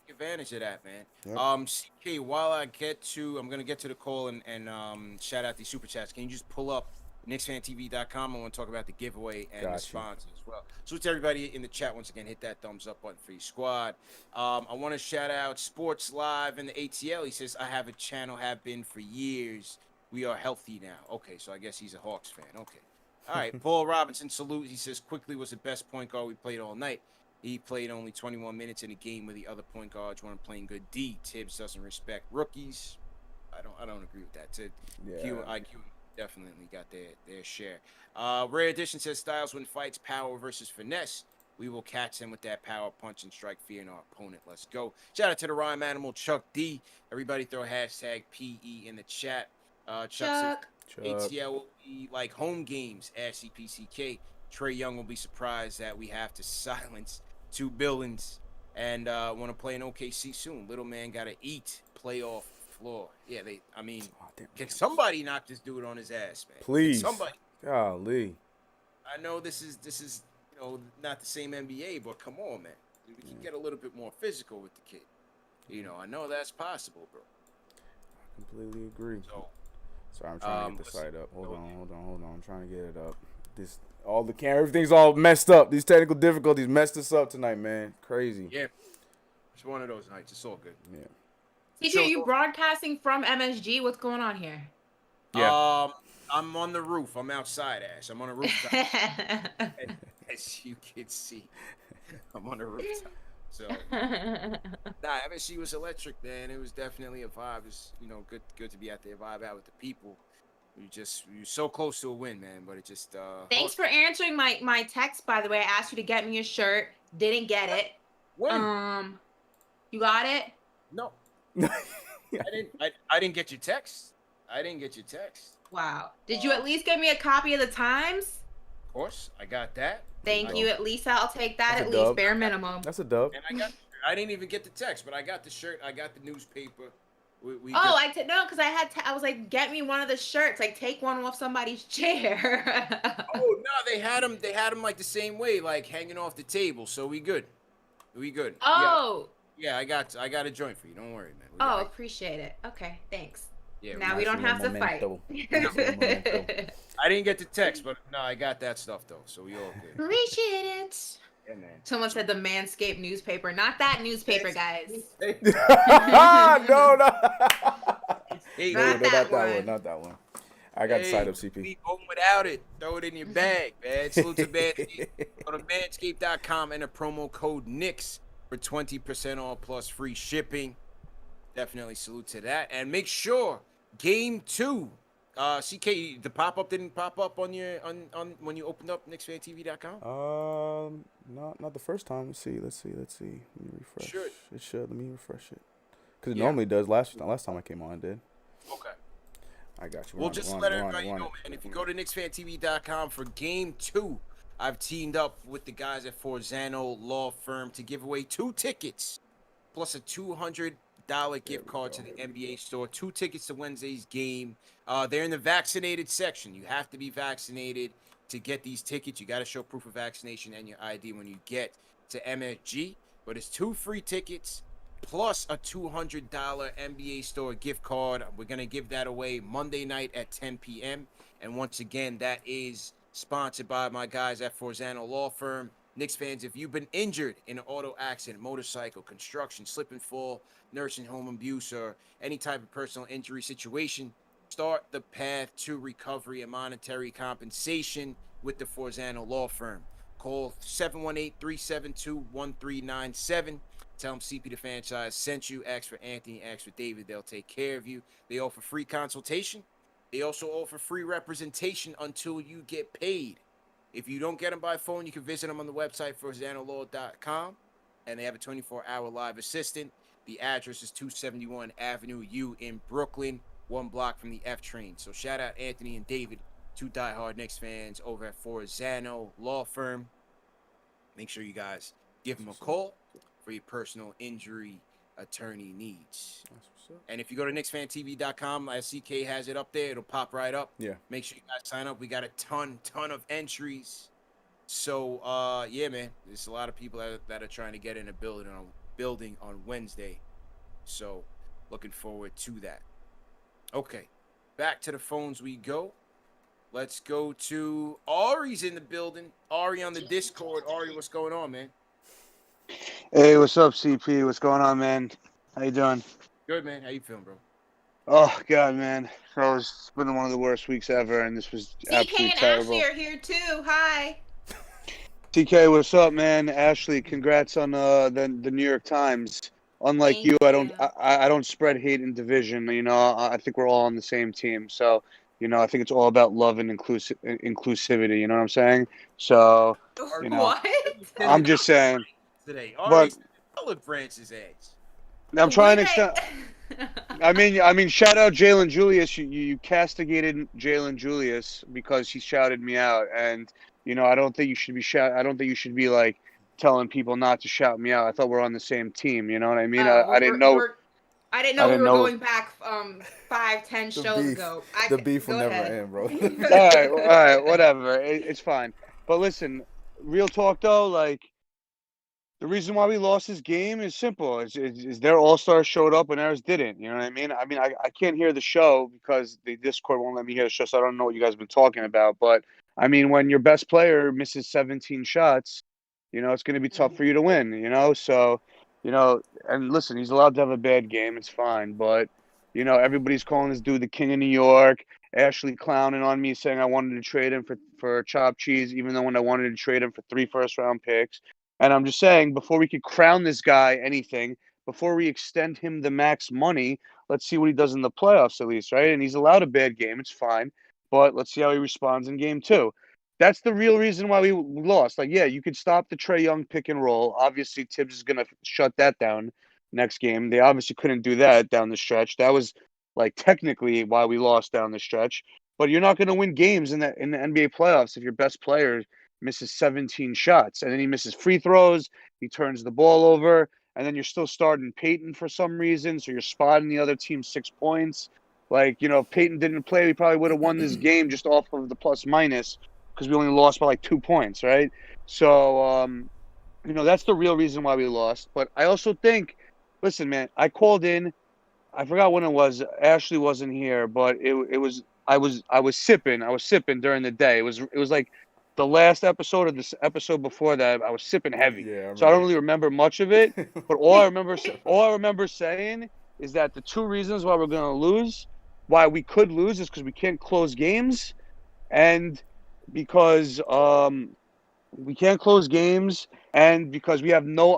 Advantage of that, man. Yep. CK, while I'm gonna get to the call and shout out these super chats. Can you just pull up KnicksFanTV.com? I want to talk about the giveaway and the Gotcha. sponsors as well. So to everybody in the chat, once again, hit that thumbs up button for your squad. I want to shout out Sports Live and the ATL. He says, I have a channel, have been for years. We are healthy now. Okay, so I guess he's a Hawks fan. Okay. All right. Paul Robinson, salute. He says, quickly was the best point guard we played all night. He played only 21 minutes in a game where the other point guards weren't playing good D. Tibbs doesn't respect rookies. I don't agree with that. IQ definitely got their share. Rare Edition says Styles win fights, power versus finesse. We will catch him with that power punch and strike fear in our opponent. Let's go. Shout out to the rhyme animal Chuck D. Everybody throw hashtag PE in the chat. Chuck says ATL will be like home games at CPCK. Trae Young will be surprised that we have to silence 2 buildings and want to play in OKC soon. Little man got to eat playoff floor. Yeah, can somebody knock this dude on his ass, man? Please. Somebody. Golly. I know this is not the same NBA, but come on, man. We can get a little bit more physical with the kid. I know that's possible, bro. I completely agree. So, sorry, I'm trying to get the site up. Hold on. I'm trying to get it up. Everything's all messed up. These technical difficulties messed us up tonight, man. Crazy. yeah, it's one of those nights. It's all good. Yeah. TJ, are you broadcasting from MSG? What's going on here? Yeah. I'm on the roof. I'm outside, Ash. I'm on a rooftop. As you can see, I'm on a rooftop. So, MSG was electric, man. It was definitely a vibe. It's good to be out there, vibe out with the people. You're so close to a win, man. But it just Thanks for answering my text, by the way. I asked you to get me a shirt. Didn't get it. When? You got it? No. I didn't get your text. I didn't get your text. Wow. Did you at least give me a copy of the Times? Of course, I got that. Thank you. At least I'll take that. That's a At least dub. bare minimum. That's a dub. And I didn't even get the text, but I got the shirt. I got the newspaper. We Oh, just. I did no, because I was like, get me one of the shirts. Like, take one off somebody's chair. Oh no, they had them. They had them like the same way, like hanging off the table. So we good. We good. Yeah, Oh, yeah. I got a joint for you. Don't worry, man. We oh, got. appreciate it. Okay, thanks. Yeah, we Now we good. Nice don't little have to fight. memento. Nice little memento. I didn't get the text, but no, I got that stuff though. So we all good. Appreciate it. Yeah, man. Someone said the Manscaped newspaper. Not that newspaper, guys. No, no. Hey, No, Not that one. Not that one. I got the side up CP. Leave home without it. Throw it in your bag, man. Salute to Manscaped. Go to manscaped.com and a promo code Knicks for 20% off plus free shipping. Definitely salute to that. And make sure game 2. CK, the pop-up didn't pop up on your on when you opened up KnicksFanTV.com? Not the first time. Let's see. Let me refresh. Should. It should. Let me refresh it. Because it Yeah. normally does. Last time I came on, it did. Okay. I got you. We'll just let everybody know, man. If you go to KnicksFanTV.com for game 2, I've teamed up with the guys at Forzano Law Firm to give away 2 tickets plus a $200 gift card to the NBA store. 2 tickets to Wednesday's game. They're in the vaccinated section. You have to be vaccinated to get these tickets. You got to show proof of vaccination and your ID when you get to MSG. But it's 2 free tickets plus a $200 NBA store gift card. We're going to give that away Monday night at 10 p.m. And once again, that is sponsored by my guys at Forzano Law Firm. Knicks fans, if you've been injured in an auto accident, motorcycle, construction, slip and fall, nursing home abuse, or any type of personal injury situation, start the path to recovery and monetary compensation with the Forzano Law Firm. Call 718-372-1397. Tell them CP the Franchise sent you. Ask for Anthony, ask for David. They'll take care of you. They offer free consultation. They also offer free representation until you get paid. If you don't get them by phone, you can visit them on the website, ForzanoLaw.com. And they have a 24-hour live assistant. The address is 271 Avenue U in Brooklyn, 1 block from the F train. So shout out Anthony and David, 2 diehard Knicks fans over at Forzano Law Firm. Make sure you guys give them a call for your personal injury attorney needs. And if you go to KnicksFanTV.com, as CK has it up there, it'll pop right up. Yeah. Make sure you guys sign up. We got a ton of entries. So yeah, man, there's a lot of people that are trying to get in a building on Wednesday. So looking forward to that. Okay, back to the phones we go. Let's go to Ari's in the building. Ari on the Discord. Ari, what's going on, man? Hey, what's up, CP? What's going on, man? How you doing? Good, man. How you feeling, bro? Oh, God, man. It's been one of the worst weeks ever, and this was CK absolutely and terrible. Ashley are here too. Hi. TK, what's up, man? Ashley, congrats on the New York Times. Unlike Thank you, you. I don't spread hate and division. You know, I think we're all on the same team. So, you know, I think it's all about love and inclusivity. You know what I'm saying? So, you know, What? I'm just saying. Today, But Ari olive branches eggs. I'm trying to Were extend. they- I mean, shout out Jalen Julius. You castigated Jalen Julius because he shouted me out, and you know I don't think you should be I don't think you should be like telling people not to shout me out. I thought we're on the same team. You know what I mean? Oh, I didn't know. I didn't I know we didn't were know. going back 5-10 shows ago. The beef will go never ahead. end, bro. All right, whatever. It's fine. But listen, real talk though, like. The reason why we lost this game is simple. Is their all-stars showed up and ours didn't. You know what I mean? I can't hear the show because the Discord won't let me hear the show, so I don't know what you guys have been talking about. But, I mean, when your best player misses 17 shots, you know, it's going to be tough for you to win, you know? So, you know, and listen, he's allowed to have a bad game. It's fine. But, you know, everybody's calling this dude the king of New York. Ashley clowning on me saying I wanted to trade him for chopped cheese, even though when I wanted to trade him for 3 first-round picks. And I'm just saying, before we could crown this guy anything, before we extend him the max money, let's see what he does in the playoffs at least, right? And he's allowed a bad game. It's fine. But let's see how he responds in game 2. That's the real reason why we lost. Like, yeah, you could stop the Trae Young pick and roll. Obviously, Tibbs is going to shut that down next game. They obviously couldn't do that down the stretch. That was, like, technically why we lost down the stretch. But you're not going to win games in the NBA playoffs if your best player misses 17 shots, and then he misses free throws. He turns the ball over, and then you're still starting Payton for some reason, so you're spotting the other team 6 points. Like, if Payton didn't play, we probably would have won this game just off of the plus minus because we only lost by like 2 points, right? So, that's the real reason why we lost. But I also think, listen, man, I called in. I forgot when it was. Ashley wasn't here, but it was. I was sipping. I was sipping during the day. It was like the last episode of this episode before that. I was sipping heavy, Yeah, so I don't really remember much of it. But all I remember saying is that the two reasons why we're gonna lose, why we could lose, is because we can't close games, and because we can't close games, and because we have no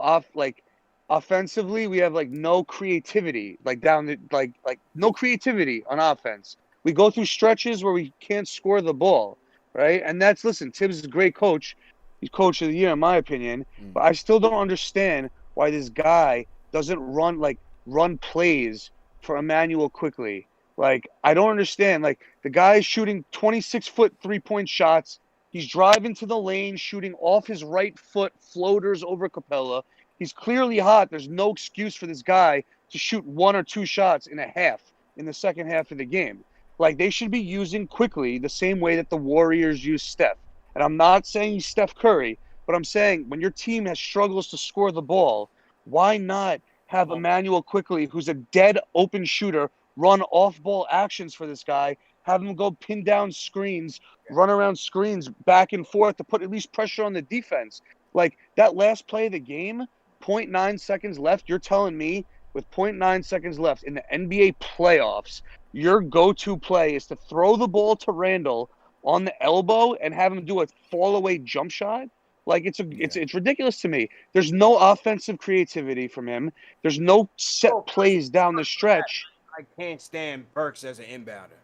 offensively, we have like no creativity, like down the like no creativity on offense. We go through stretches where we can't score the ball, right? And listen, Tibbs is a great coach. He's coach of the year in my opinion, but I still don't understand why this guy doesn't run plays for Emmanuel quickly. Like, I don't understand. Like, the guy is shooting 26-foot 3-point shots. He's driving to the lane, shooting off his right foot floaters over Capella. He's clearly hot. There's no excuse for this guy to shoot 1 or 2 shots in the second half of the game. Like, they should be using quickly the same way that the Warriors use Steph. And I'm not saying he's Steph Curry, but I'm saying when your team has struggles to score the ball, why not have Emmanuel quickly, who's a dead open shooter, run off-ball actions for this guy, have him go pin down screens, run around screens back and forth to put at least pressure on the defense. Like, that last play of the game, 0.9 seconds left, you're telling me with 0.9 seconds left in the NBA playoffs, your go-to play is to throw the ball to Randall on the elbow and have him do a fall-away jump shot? Like, it's ridiculous to me. There's no offensive creativity from him. There's no set plays down the stretch. I can't stand Burks as an inbounder.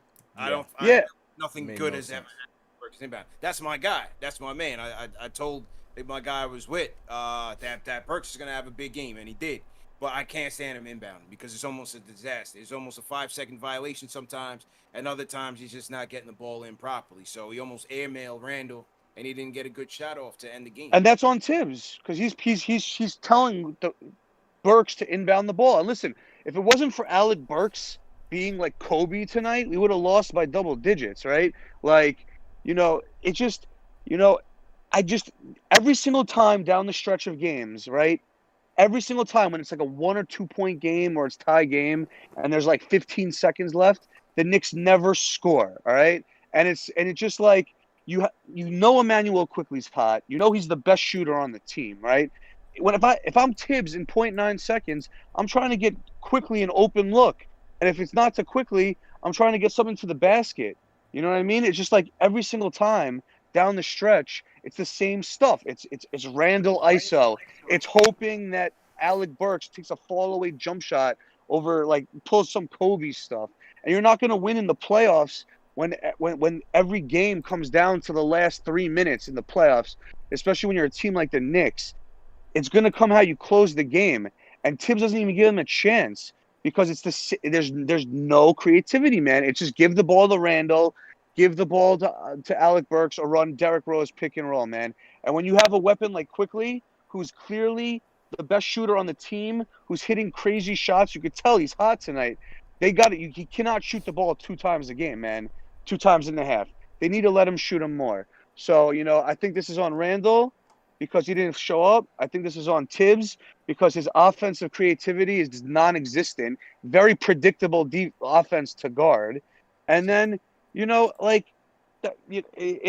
Nothing Made good no has ever sense. happened to Burks inbound. That's my guy. That's my man. I told my guy I was with that Burks is gonna have a big game, and he did. But I can't stand him inbounding because it's almost a disaster. It's almost a 5-second violation sometimes, and other times he's just not getting the ball in properly. So he almost airmailed Randall, and he didn't get a good shot off to end the game. And that's on Tibbs because he's telling the Burks to inbound the ball. And listen, if it wasn't for Alec Burks being like Kobe tonight, we would have lost by double digits, right? Like, it just, I just every single time down the stretch of games, right? Every single time when it's like a 1 or 2 point game or it's tie game and there's like 15 seconds left, the Knicks never score. All right, and it's just like Emmanuel quickly's hot. He's the best shooter on the team, right? If I'm Tibbs in 0.9 seconds, I'm trying to get quickly an open look, and if it's not to quickly, I'm trying to get something to the basket. You know what I mean? It's just like every single time down the stretch, it's the same stuff. It's Randall ISO. It's hoping that Alec Burks takes a fall away jump shot over, like, pulls some Kobe stuff. And you're not going to win in the playoffs when every game comes down to the last 3 minutes in the playoffs, especially when you're a team like the Knicks. It's going to come how you close the game. And Tibbs doesn't even give him a chance because there's no creativity, man. It's just give the ball to Randall, give the ball to Alec Burks, or run Derrick Rose pick and roll, man. And when you have a weapon like Quickly, who's clearly the best shooter on the team, who's hitting crazy shots, you could tell he's hot tonight. They got it. He cannot shoot the ball 2 times a game, man. 2 times and a half. They need to let him shoot him more. So, I think this is on Randall because he didn't show up. I think this is on Tibbs because his offensive creativity is non-existent. Very predictable deep offense to guard. And then, it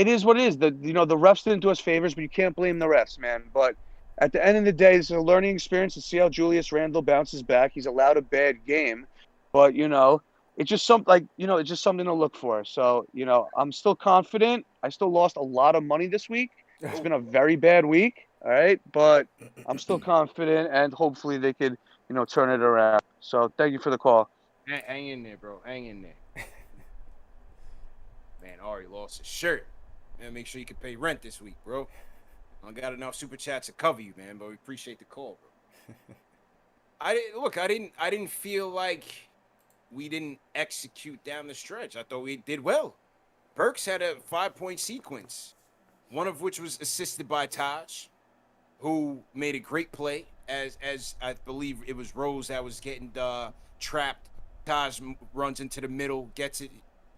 is what it is. The refs didn't do us favors, but you can't blame the refs, man. But at the end of the day, this is a learning experience to see how Julius Randle bounces back. He's allowed a bad game, but it's just something to look for. So I'm still confident. I still lost a lot of money this week. It's been a very bad week, all right, but I'm still confident, and hopefully they could turn it around. So thank you for the call. Hang in there, bro. Hang in there. Man, Ari lost his shirt. Man, make sure you can pay rent this week, bro. I got enough super chats to cover you, man, but we appreciate the call, bro. I didn't feel like we didn't execute down the stretch. I thought we did well. Burks had a 5-point sequence, one of which was assisted by Taj, who made a great play as I believe it was Rose that was getting trapped. Taj runs into the middle, gets it.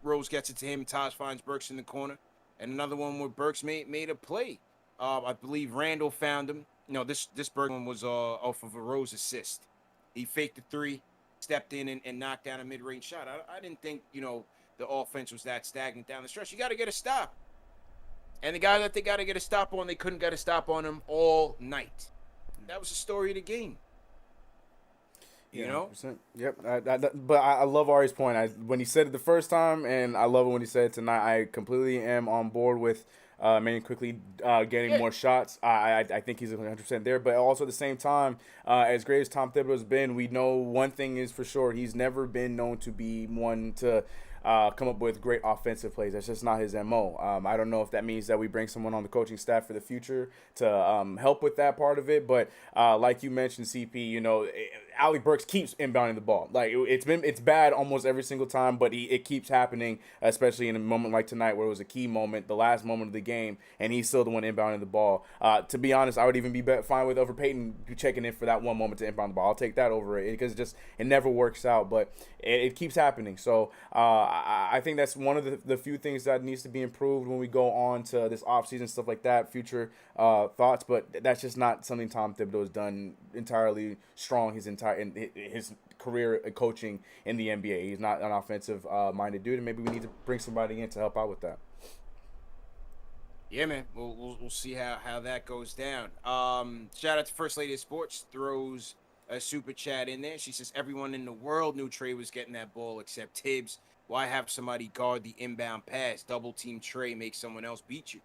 Rose gets it to him. Taj finds Burks in the corner, and another one where Burks made a play. I believe Randall found him. No, this Burks one was off of a Rose assist. He faked the three, stepped in and knocked down a mid-range shot. I didn't think the offense was that stagnant down the stretch. You got to get a stop. And the guy that they got to get a stop on, they couldn't get a stop on him all night. That was the story of the game. You know? Yep. But I love Ari's point. When he said it the first time, and I love it when he said it tonight, I completely am on board with Manny quickly getting more shots. I think he's 100% there. But also at the same time, as great as Tom Thibodeau has been, we know one thing is for sure. He's never been known to be one to come up with great offensive plays. That's just not his MO. I don't know if that means that we bring someone on the coaching staff for the future to help with that part of it. But like you mentioned, CP, Allie Burks keeps inbounding the ball. Like it's bad almost every single time, but it keeps happening, especially in a moment like tonight where it was a key moment, the last moment of the game, and he's still the one inbounding the ball. To be honest, I would even be fine with over Payton checking in for that one moment to inbound the ball. I'll take that over it because it never works out, but it keeps happening. So I think that's one of the few things that needs to be improved when we go on to this offseason, stuff like that, future thoughts. But that's just not something Tom Thibodeau has done entirely strong his career coaching in the NBA. He's not an offensive minded dude, and maybe we need to bring somebody in to help out with that. Yeah, man. We'll see how that goes down. Shout out to First Lady of Sports, throws a super chat in there. She says everyone in the world knew Trey was getting that ball except Tibbs. Why have somebody guard the inbound pass? Double team Trey, make someone else beat you.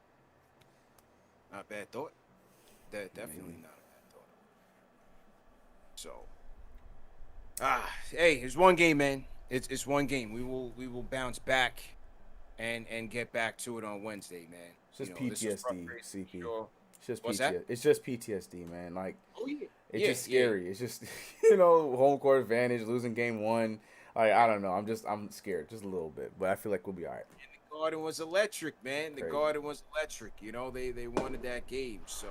Not a bad thought. Definitely not a bad thought. So, hey, it's one game, man. It's one game. We will bounce back and get back to it on Wednesday, man. It's just PTSD, CP. Sure. It's just What's PTSD. that? It's just PTSD, man. Like, it's just scary. Yeah. It's just home court advantage, losing game one. Like, I don't know. I'm scared just a little bit, but I feel like we'll be all right. And the Garden was electric, man. The Crazy. Garden was electric. They wanted that game. So,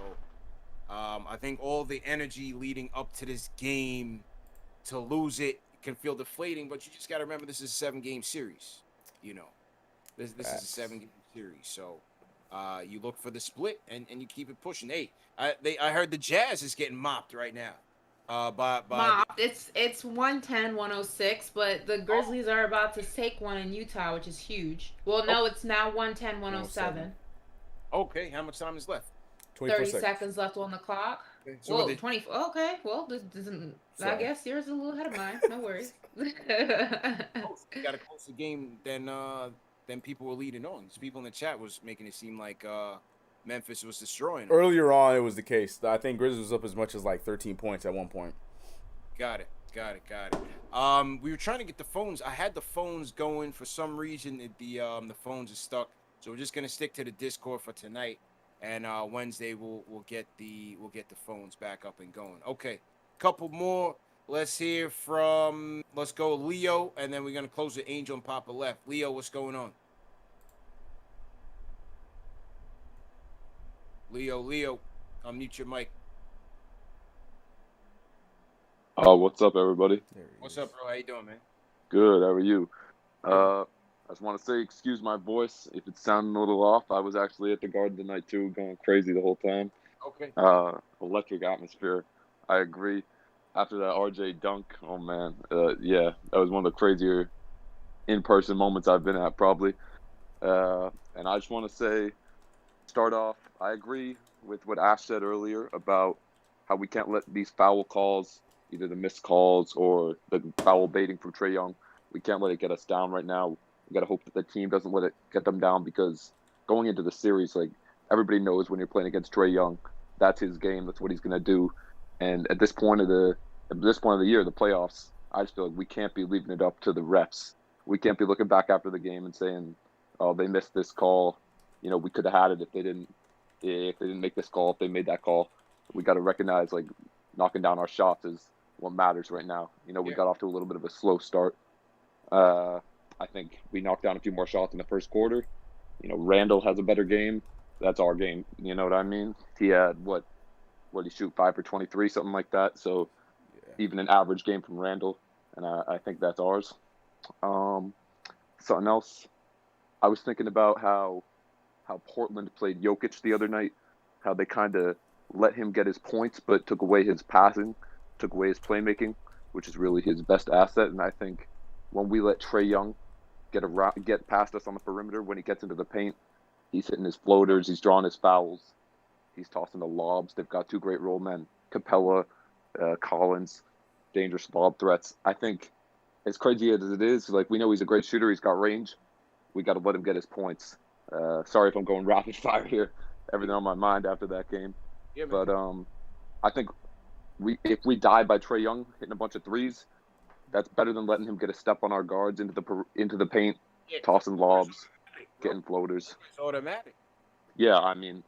I think all the energy leading up to this game, to lose it can feel deflating, but you just got to remember this is a 7-game series. This is a 7-game series. So, you look for the split and you keep it pushing. Hey, I heard the Jazz is getting mopped right now. Mopped. It's 110-106, but the Grizzlies are about to take one in Utah, which is huge. Well, no, it's now 110-107. Okay, how much time is left? 30 seconds left on the clock. Okay, so Whoa, 20. Okay, well, this doesn't. I guess yours is a little ahead of mine. No worries. You got a closer game than people were leading on. People in the chat was making it seem like Memphis was destroying them. Earlier on, it was the case. I think Grizzlies was up as much as like 13 points at one point. Got it. We were trying to get the phones. I had the phones going. For some reason, the phones are stuck. So we're just gonna stick to the Discord for tonight, and Wednesday we'll get the phones back up and going. Okay, couple more. Let's go Leo, and then we're gonna close with Angel and Papa Left. Leo, what's going on? Leo, unmute your mic. What's up, everybody? What's up, bro? How you doing, man? Good. How are you? I just want to say, excuse my voice if it's sounding a little off. I was actually at the Garden tonight too, going crazy the whole time. Okay. Electric atmosphere. I agree. After that RJ dunk, oh man, yeah, that was one of the crazier in-person moments I've been at, probably. And I just want to say, start off, I agree with what Ash said earlier about how we can't let these foul calls, either the missed calls or the foul baiting from Trae Young, we can't let it get us down right now. We got to hope that the team doesn't let it get them down, because going into the series, like, everybody knows when you're playing against Trae Young, that's his game, that's what he's going to do. And at this point of the year, the playoffs, I just feel like we can't be leaving it up to the refs. We can't be looking back after the game and saying, "Oh, they missed this call. We could have had it if they didn't make this call, if they made that call." We got to recognize, like, knocking down our shots is what matters right now. We got off to a little bit of a slow start. I think we knocked down a few more shots in the first quarter. Randall has a better game. That's our game. You know what I mean? He had what he shoot 5 for 23, something like that. So even an average game from Randall, and I think that's ours. Something else, I was thinking about how Portland played Jokic the other night, how they kind of let him get his points, but took away his passing, took away his playmaking, which is really his best asset. And I think when we let Trae Young get past us on the perimeter, when he gets into the paint, he's hitting his floaters, he's drawing his fouls, he's tossing the lobs. They've got two great role men, Capella, Collins, dangerous lob threats. I think as crazy as it is, like, we know he's a great shooter, he's got range. We got to let him get his points. Sorry if I'm going rapid fire here. Everything on my mind after that game. Yeah, but I think if we die by Trae Young hitting a bunch of threes, that's better than letting him get a step on our guards into the paint, tossing lobs, getting floaters. It's automatic. Yeah, I mean,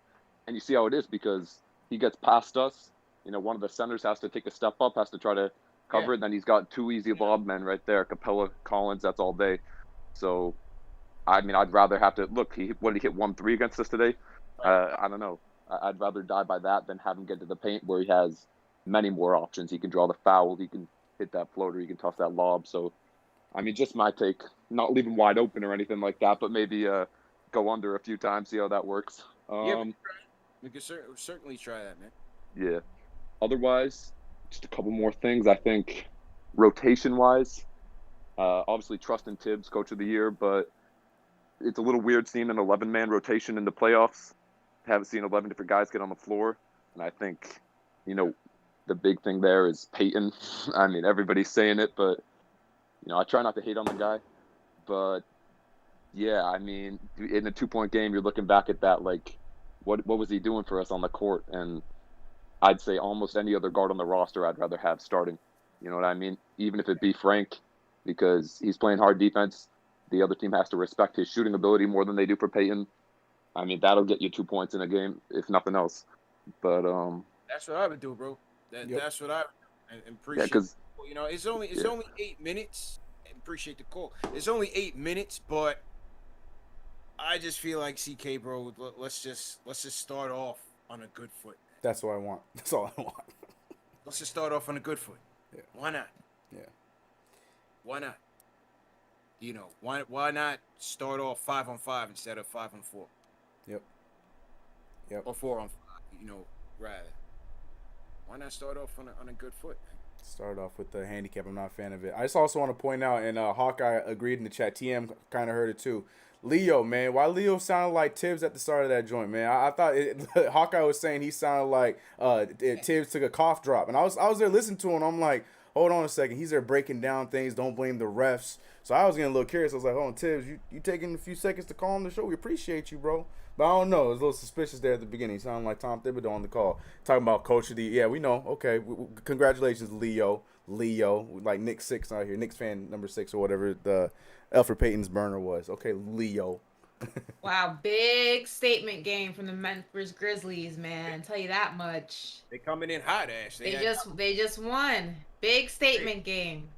and you see how it is because he gets past us. You know, one of the centers has to take a step up, has to try to cover it. Then he's got two easy lob men right there, Capella, Collins. That's all day. So, I mean, I'd rather have to look. He hit 1-3 against us today. I don't know. I'd rather die by that than have him get to the paint where he has many more options. He can draw the foul. He can hit that floater. He can toss that lob. So, I mean, just my take. Not leave him wide open or anything like that, but maybe go under a few times, see how that works. We could certainly try that, man. Yeah. Otherwise, just a couple more things. I think rotation-wise, obviously trusting Tibbs, Coach of the Year, but it's a little weird seeing an 11-man rotation in the playoffs. Haven't seen 11 different guys get on the floor. And I think, you know, the big thing there is Payton. I mean, everybody's saying it, but, you know, I try not to hate on the guy. But, yeah, I mean, in a 2-point game, you're looking back at that, like, what was he doing for us on the court? And I'd say almost any other guard on the roster I'd rather have starting. You know what I mean? Even if it be Frank, because he's playing hard defense. The other team has to respect his shooting ability more than they do for Payton. I mean, that'll get you 2 points in a game, if nothing else. But that's what I would do, bro. That's what I appreciate. Yeah, because you know, it's only 8 minutes. I appreciate the call. It's only 8 minutes, but I just feel like CK, bro. Let's just start off on a good foot. That's what I want. That's all I want. Let's just start off on a good foot. Yeah. Why not? Yeah. Why not? You know, why not start off 5-on-5 instead of 5-on-4? Yep. Or 4-on-5, you know, rather. Why not start off on a good foot, man? Start off with the handicap. I'm not a fan of it. I just also want to point out, and Hawkeye agreed in the chat. TM kind of heard it too. Leo, man, why Leo sounded like Tibbs at the start of that joint, man? I thought Hawkeye was saying he sounded like Tibbs took a cough drop, and I was there listening to him. I'm like, hold on a second, he's there breaking down things. Don't blame the refs. So I was getting a little curious. I was like, hold on, Tibbs, you taking a few seconds to call on the show? We appreciate you, bro. But I don't know. It was a little suspicious there at the beginning. He sounded like Tom Thibodeau on the call. Talking about Coach of the Year. Yeah, we know. Okay. Congratulations, Leo. Like Nick 6 out here. Knicks fan number 6 or whatever the Elfrid Payton's burner was. Okay, Leo. Wow, big statement game from the Memphis Grizzlies, man. Tell you that much. They coming in hot, Ash. They just won. Big statement game.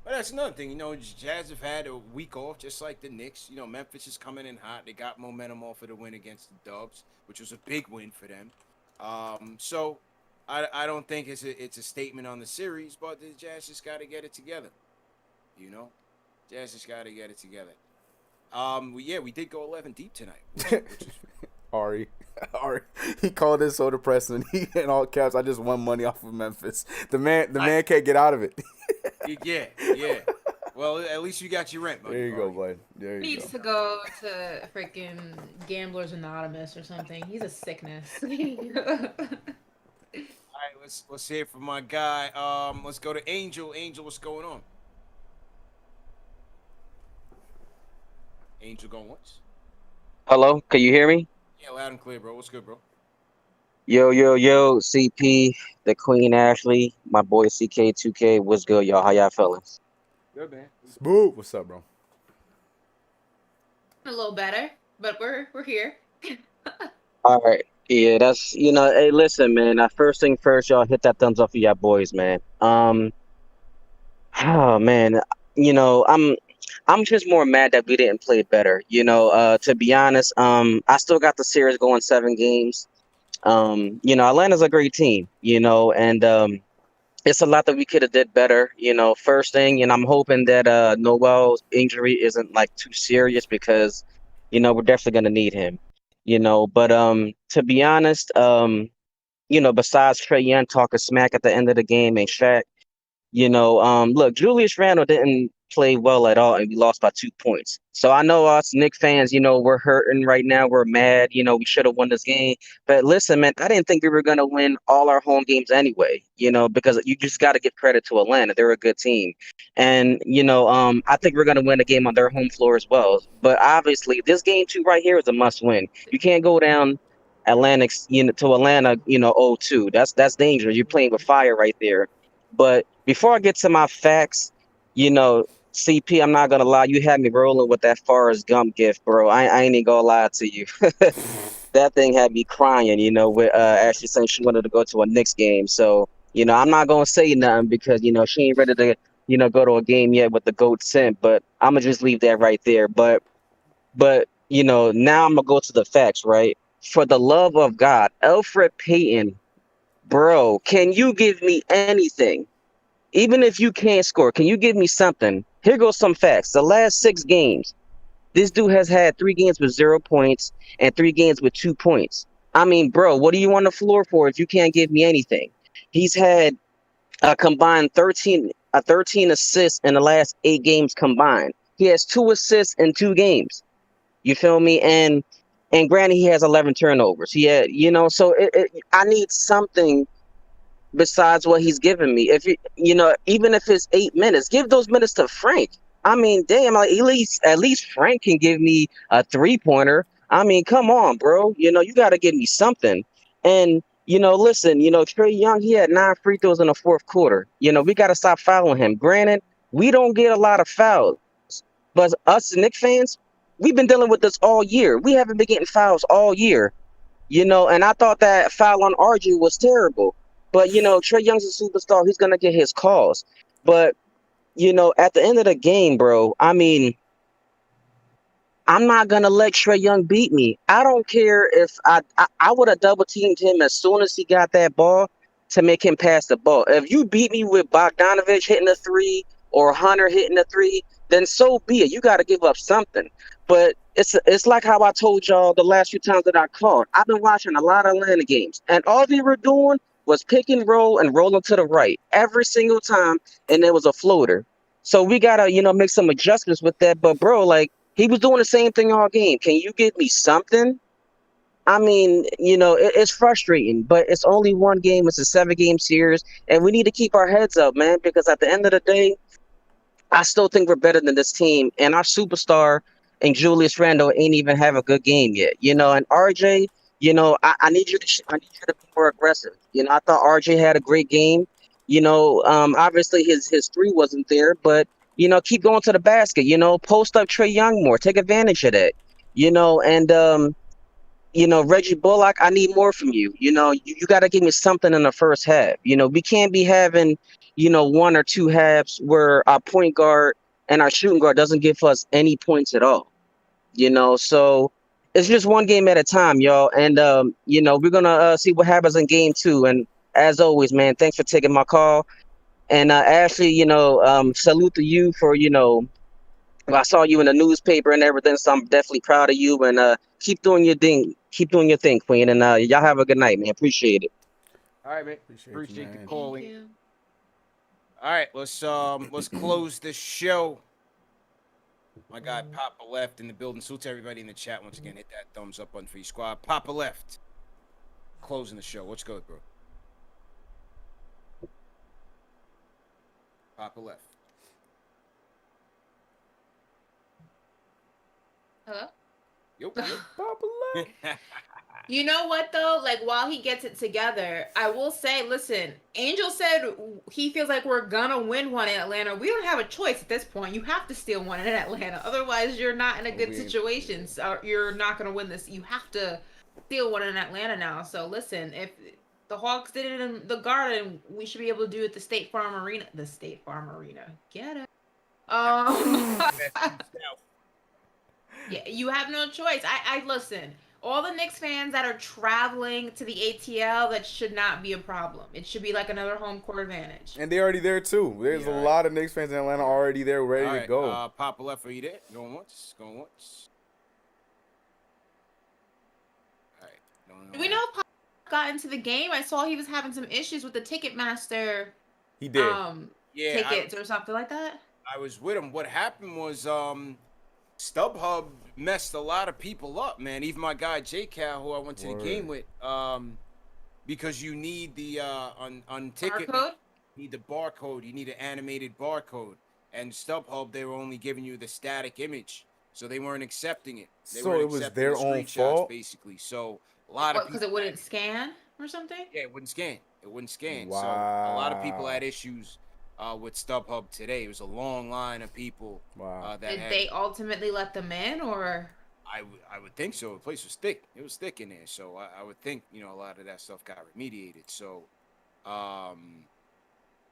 But that's another thing, you know, Jazz have had a week off, just like the Knicks. You know, Memphis is coming in hot. They got momentum off of the win against the Dubs, which was a big win for them. So I don't think it's a statement on the series, but the Jazz just got to get it together. You know, Jazz just got to get it together. We did go 11 deep tonight. Which is Ari, he called it so depressing. He in all caps. I just won money off of Memphis. The man can't get out of it. Yeah. Well, at least you got your rent, buddy. There you go, bud. There you Needs go. to go to freaking Gamblers Anonymous or something. He's a sickness. All right, let's hear from my guy. Let's go to Angel. Angel, what's going on? Angel going once. Hello, can you hear me? Yeah, loud and clear, bro. What's good, bro? Yo, CP, the Queen Ashley, my boy CK2K. What's good, y'all? How y'all feeling? Good, man. Smooth. What's up, bro? A little better, but we're here. All right. Yeah, that's, hey, listen, man. First thing first, y'all hit that thumbs up for y'all boys, man. Oh, man. I'm just more mad that we didn't play better. To be honest, I still got the series going 7 games. Atlanta's a great team, and it's a lot that we could have did better. First thing, and I'm hoping that Noel's injury isn't like too serious because, we're definitely gonna need him. But to be honest, besides Trey Young talking smack at the end of the game and Shaq. Look, Julius Randle didn't play well at all, and we lost by 2 points. So I know us Knicks fans, we're hurting right now. We're mad. We should have won this game. But listen, man, I didn't think we were gonna win all our home games anyway. Because you just got to give credit to Atlanta. They're a good team, and I think we're gonna win a game on their home floor as well. But obviously, this game two right here is a must win. You can't go down Atlantic, to Atlanta, 0-2. That's dangerous. You're playing with fire right there. But before I get to my facts, CP, I'm not gonna lie, you had me rolling with that Forrest Gump gift, bro. I ain't even gonna lie to you. That thing had me crying, with Ashley saying she wanted to go to a Knicks game. So, I'm not gonna say nothing because, she ain't ready to, go to a game yet with the GOAT simp, but I'm gonna just leave that right there. But now I'm gonna go to the facts, right? For the love of God, Alfred Payton, bro, can you give me anything? Even if you can't score, can you give me something? Here goes some facts. The last 6 games, this dude has had 3 games with 0 points and 3 games with 2 points. I mean, bro, what are you on the floor for if you can't give me anything? He's had a combined 13 assists in the last 8 games combined. He has 2 assists in 2 games. You feel me? And granted, he has 11 turnovers. He had, so I need something besides what he's giving me. If even if it's 8 minutes, give those minutes to Frank. I mean, damn, like at least Frank can give me a 3-pointer. I mean, come on, bro. You got to give me something. And listen, Trey Young, he had 9 free throws in the fourth quarter. We got to stop fouling him. Granted, we don't get a lot of fouls, but us Knicks fans, we've been dealing with this all year. We haven't been getting fouls all year. And I thought that foul on RG was terrible. But, Trey Young's a superstar. He's going to get his calls. But, at the end of the game, bro, I mean, I'm not going to let Trey Young beat me. I don't care if I would have double teamed him as soon as he got that ball to make him pass the ball. If you beat me with Bogdanovich hitting a 3 or Hunter hitting a 3, then so be it. You got to give up something. But it's like how I told y'all the last few times that I called. I've been watching a lot of Atlanta games, and all they were doing was pick and rolling to the right every single time, and there was a floater. So we gotta, make some adjustments with that. But bro, like he was doing the same thing all game. Can you give me something? I mean, it's frustrating, but it's only one game. It's a 7-game series, and we need to keep our heads up, man, because at the end of the day, I still think we're better than this team, and our superstar and Julius Randle ain't even have a good game yet. And RJ, I need you to be more aggressive. I thought RJ had a great game. Obviously his 3 wasn't there, but keep going to the basket. Post up Trey Young more, take advantage of that. And Reggie Bullock, I need more from you. You got to give me something in the first half. We can't be having, 1 or 2 halves where our point guard and our shooting guard doesn't give us any points at all. So it's just one game at a time, y'all. And, we're going to see what happens in game 2. And as always, man, thanks for taking my call. And Ashley, salute to you for, I saw you in the newspaper and everything, so I'm definitely proud of you. And keep doing your thing. Keep doing your thing, Queen. And y'all have a good night, man. Appreciate it. All right, man. Appreciate you, the man. calling. Thank you. All right, let's close this show. My guy Papa Left in the building. Salute to everybody in the chat once again. Hit that thumbs up button for you, squad. Papa Left. Closing the show. Let's go, bro. Papa Left. Hello? Yo. Papa Left. You know what though? Like while he gets it together, I will say, listen, Angel said he feels like we're gonna win one in Atlanta. We don't have a choice at this point. You have to steal one in Atlanta. Otherwise, you're not in a good situation. So you're not gonna win this. You have to steal one in Atlanta now. So listen, if the Hawks did it in the Garden, we should be able to do it at the State Farm Arena. The State Farm Arena. Get it? Yeah, you have no choice. I listen. all the Knicks fans that are traveling to the ATL, that should not be a problem. It should be like another home court advantage. And they're already there too. There's a lot of Knicks fans in Atlanta already there, ready to go. Papa left, are you there? Going once. Going once. All right. Do we know if Papa got into the game? I saw he was having some issues with the Ticketmaster. He did. Tickets or something like that. I was with him. What happened was StubHub messed a lot of people up, man. Even my guy J Cal, who I went to the game with, because you need the on ticket, barcode? You need the barcode. You need an animated barcode. And StubHub, they were only giving you the static image, so they weren't accepting it. So it was their own fault, basically. So a lot of people, because it wouldn't scan or something. Yeah, it wouldn't scan. It wouldn't scan. Wow. So a lot of people had issues with StubHub today. It was a long line of people. Wow. That Did they ultimately let them in, or? I would think so. The place was thick. It was thick in there. So I would think, a lot of that stuff got remediated. So,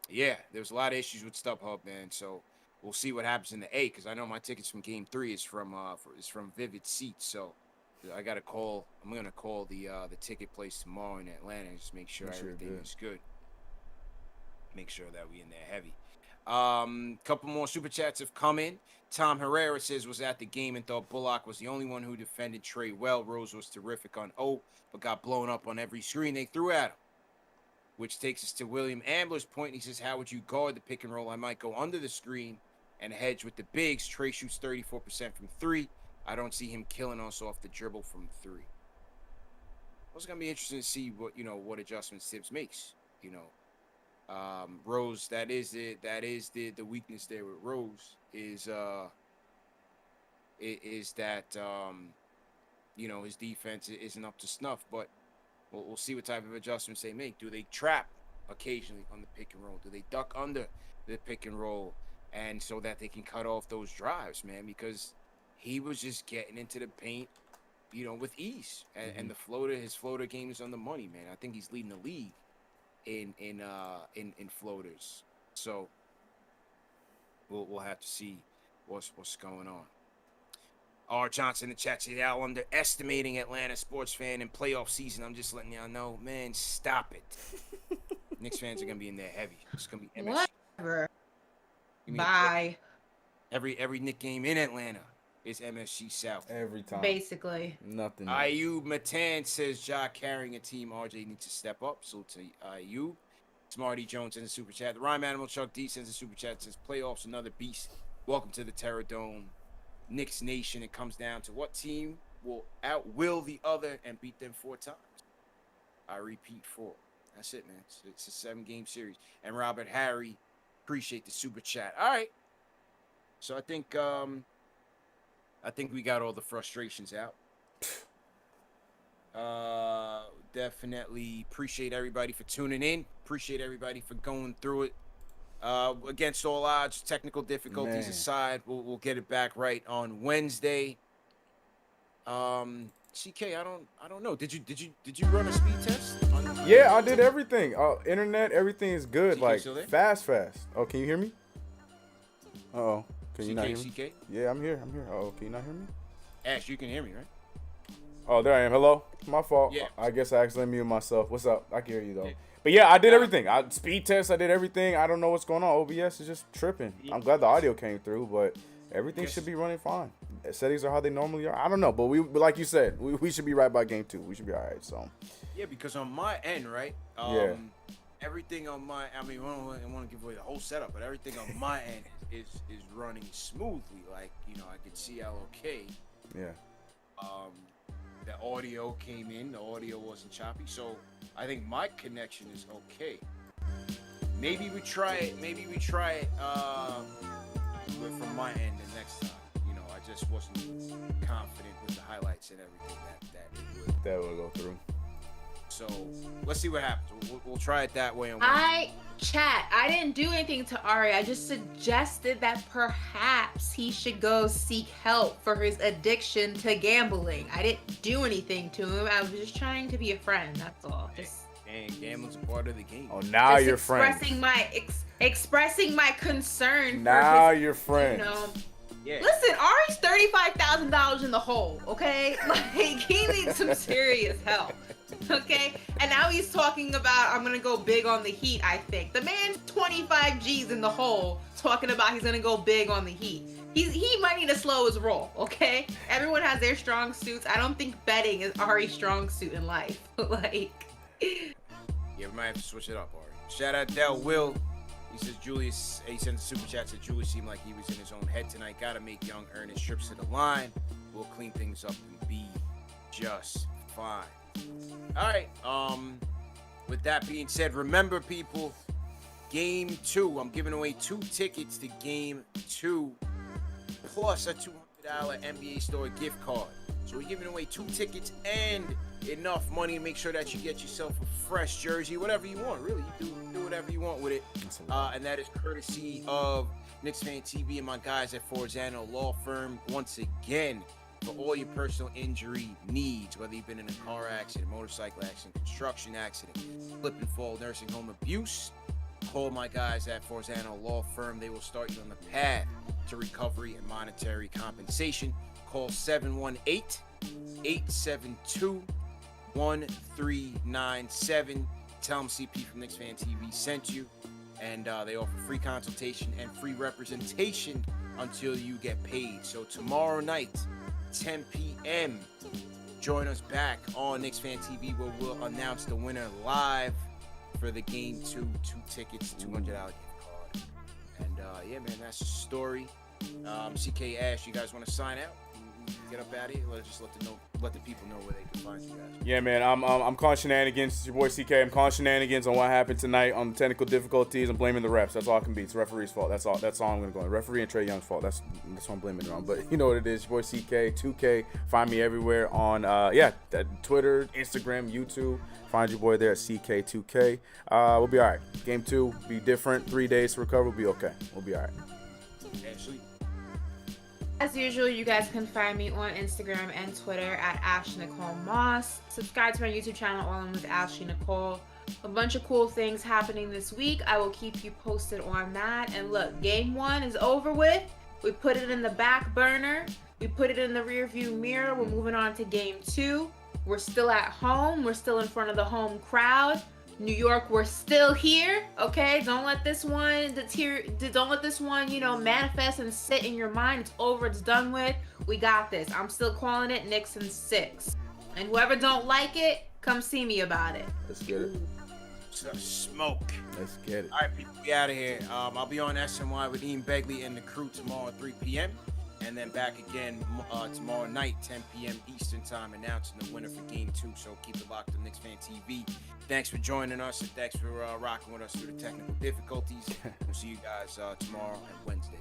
yeah, there was a lot of issues with StubHub, man. So we'll see what happens in the A, because I know my tickets from Game 3 is from Vivid Seats. So I got to call. I'm gonna call the ticket place tomorrow in Atlanta and just make sure everything is good. Make sure that we in there heavy. Couple more super chats have come in. Tom Herrera says was at the game and thought Bullock was the only one who defended Trey well. Rose was terrific on O, but got blown up on every screen they threw at him. Which takes us to William Ambler's point. He says, how would you guard the pick and roll? I might go under the screen and hedge with the bigs. Trey shoots 34% from 3. I don't see him killing us off the dribble from 3. It's going to be interesting to see what adjustments Tibbs makes. Rose, that is the weakness there with Rose is that his defense isn't up to snuff, but we'll see what type of adjustments they make. Do they trap occasionally on the pick and roll? Do they duck under the pick and roll, and so that they can cut off those drives, man? Because he was just getting into the paint, with ease, and his floater game is on the money, man. I think he's leading the league in floaters. So we'll have to see what's going on. R. Johnson in the chat said, y'all underestimating Atlanta sports fan in playoff season. I'm just letting y'all know, man, stop it. Knicks fans are gonna be in there heavy. It's gonna be MSG. Whatever. Bye. Every Knick game in Atlanta is MSG South. Every time. Basically. Nothing. Ayub Matan says Ja carrying a team. RJ needs to step up. So to Ayub. Smarty Jones in the super chat. The Rhyme Animal Chuck D sends a super chat. Says playoffs another beast. Welcome to the Terror Dome. Knicks Nation. It comes down to what team will outwill the other and beat them 4 times. I repeat 4. That's it, man. It's a 7-game series. And Robert Harry, appreciate the super chat. All right. So I think we got all the frustrations out. Definitely appreciate everybody for tuning in. Appreciate everybody for going through it. Against all odds, technical difficulties aside, we'll get it back right on Wednesday. CK, I don't know. Did you run a speed test? Yeah, I did everything. Internet, everything is good. CK like still there? fast. Oh, can you hear me? Uh-oh. Can you not hear me? CK? Yeah, I'm here. Oh, can you not hear me? Ash, you can hear me, right? Oh, there I am. Hello? My fault. Yeah. I guess I accidentally muted myself. What's up? I can hear you, though. Yeah. But, yeah, I did everything. Speed test, I did everything. I don't know what's going on. OBS is just tripping. I'm glad the audio came through, but everything should be running fine. Settings are how they normally are. I don't know, but like you said, we should be right by game 2. We should be all right, so. Yeah, because on my end, right? Everything on my, I don't want to give away the whole setup, but everything on my end is running smoothly. Like, I could see LOK. Yeah. The audio came in. The audio wasn't choppy, so I think my connection is okay. Maybe we try it. From my end the next time. I just wasn't confident with the highlights and everything that will go through. So let's see what happens. We'll try it that way. I didn't do anything to Ari. I just suggested that perhaps he should go seek help for his addiction to gambling. I didn't do anything to him. I was just trying to be a friend. That's all. And gambling's a part of the game. Oh, now just you're friends. Expressing my concern. Now for his, you're friends. Yeah. Listen, Ari's $35,000 in the hole, okay? Like, he needs some serious help, okay? And now he's talking about, I'm gonna go big on the Heat, I think. The man's 25 G's in the hole talking about he's gonna go big on the Heat. He might need to slow his roll, okay? Everyone has their strong suits. I don't think betting is Ari's strong suit in life. Like... Yeah, we might have to switch it up, Ari. Shout out Del Will. He says Julius, he sent a super chat, said Julius seemed like he was in his own head tonight. Gotta make Young earn his trips to the line. We'll clean things up and be just fine. All right. With that being said, remember, people, Game 2. I'm giving away 2 tickets to Game 2 plus a $200 NBA Store gift card. So we're giving away 2 tickets and enough money to make sure that you get yourself a fresh jersey, whatever you want. Really, you do whatever you want with it. And that is courtesy of KnicksFanTV and my guys at Forzano Law Firm. Once again, for all your personal injury needs, whether you've been in a car accident, motorcycle accident, construction accident, slip and fall, nursing home abuse, call my guys at Forzano Law Firm. They will start you on the path to recovery and monetary compensation. Call 718-872-1397. Tell them CP from KnicksFanTV sent you. And they offer free consultation and free representation until you get paid. So tomorrow night, 10 p.m., join us back on KnicksFanTV where we'll announce the winner live for the Game 2, 2 tickets, $200 gift card. And yeah, man, that's the story. CK Ash, you guys want to sign out? Get up out of here. Just let the people know where they can find you guys. Yeah, man. I'm calling shenanigans. It's your boy CK. I'm calling shenanigans on what happened tonight on the technical difficulties. I'm blaming the refs. That's all it can be. It's the referee's fault. That's all I'm gonna go on. Referee and Trae Young's fault. That's what I'm blaming it on. But you know what it is. Your boy CK 2K. Find me everywhere on Twitter, Instagram, YouTube. Find your boy there at CK2K. We'll be all right. Game 2 be different. 3 days to recover. We'll be okay. We'll be all right. Ashley. As usual, you guys can find me on Instagram and Twitter at Ashley Nicole Moss. Subscribe to my YouTube channel, All In With Ashley Nicole. A bunch of cool things happening this week. I will keep you posted on that. And look, Game 1 is over with. We put it in the back burner. We put it in the rearview mirror. We're moving on to Game 2. We're still at home. We're still in front of the home crowd. New York, we're still here, okay? Don't let this one manifest and sit in your mind. It's over, it's done with. We got this. I'm still calling it Knicks in 6. And whoever don't like it, come see me about it. Let's get it. Some smoke. Let's get it. All right, people, we out of here. I'll be on SNY with Ian Begley and the crew tomorrow at 3 p.m. And then back again tomorrow night, 10 p.m. Eastern Time, announcing the winner for Game 2. So keep it locked on KnicksFanTV. Thanks for joining us, and thanks for rocking with us through the technical difficulties. We'll see you guys tomorrow and Wednesday.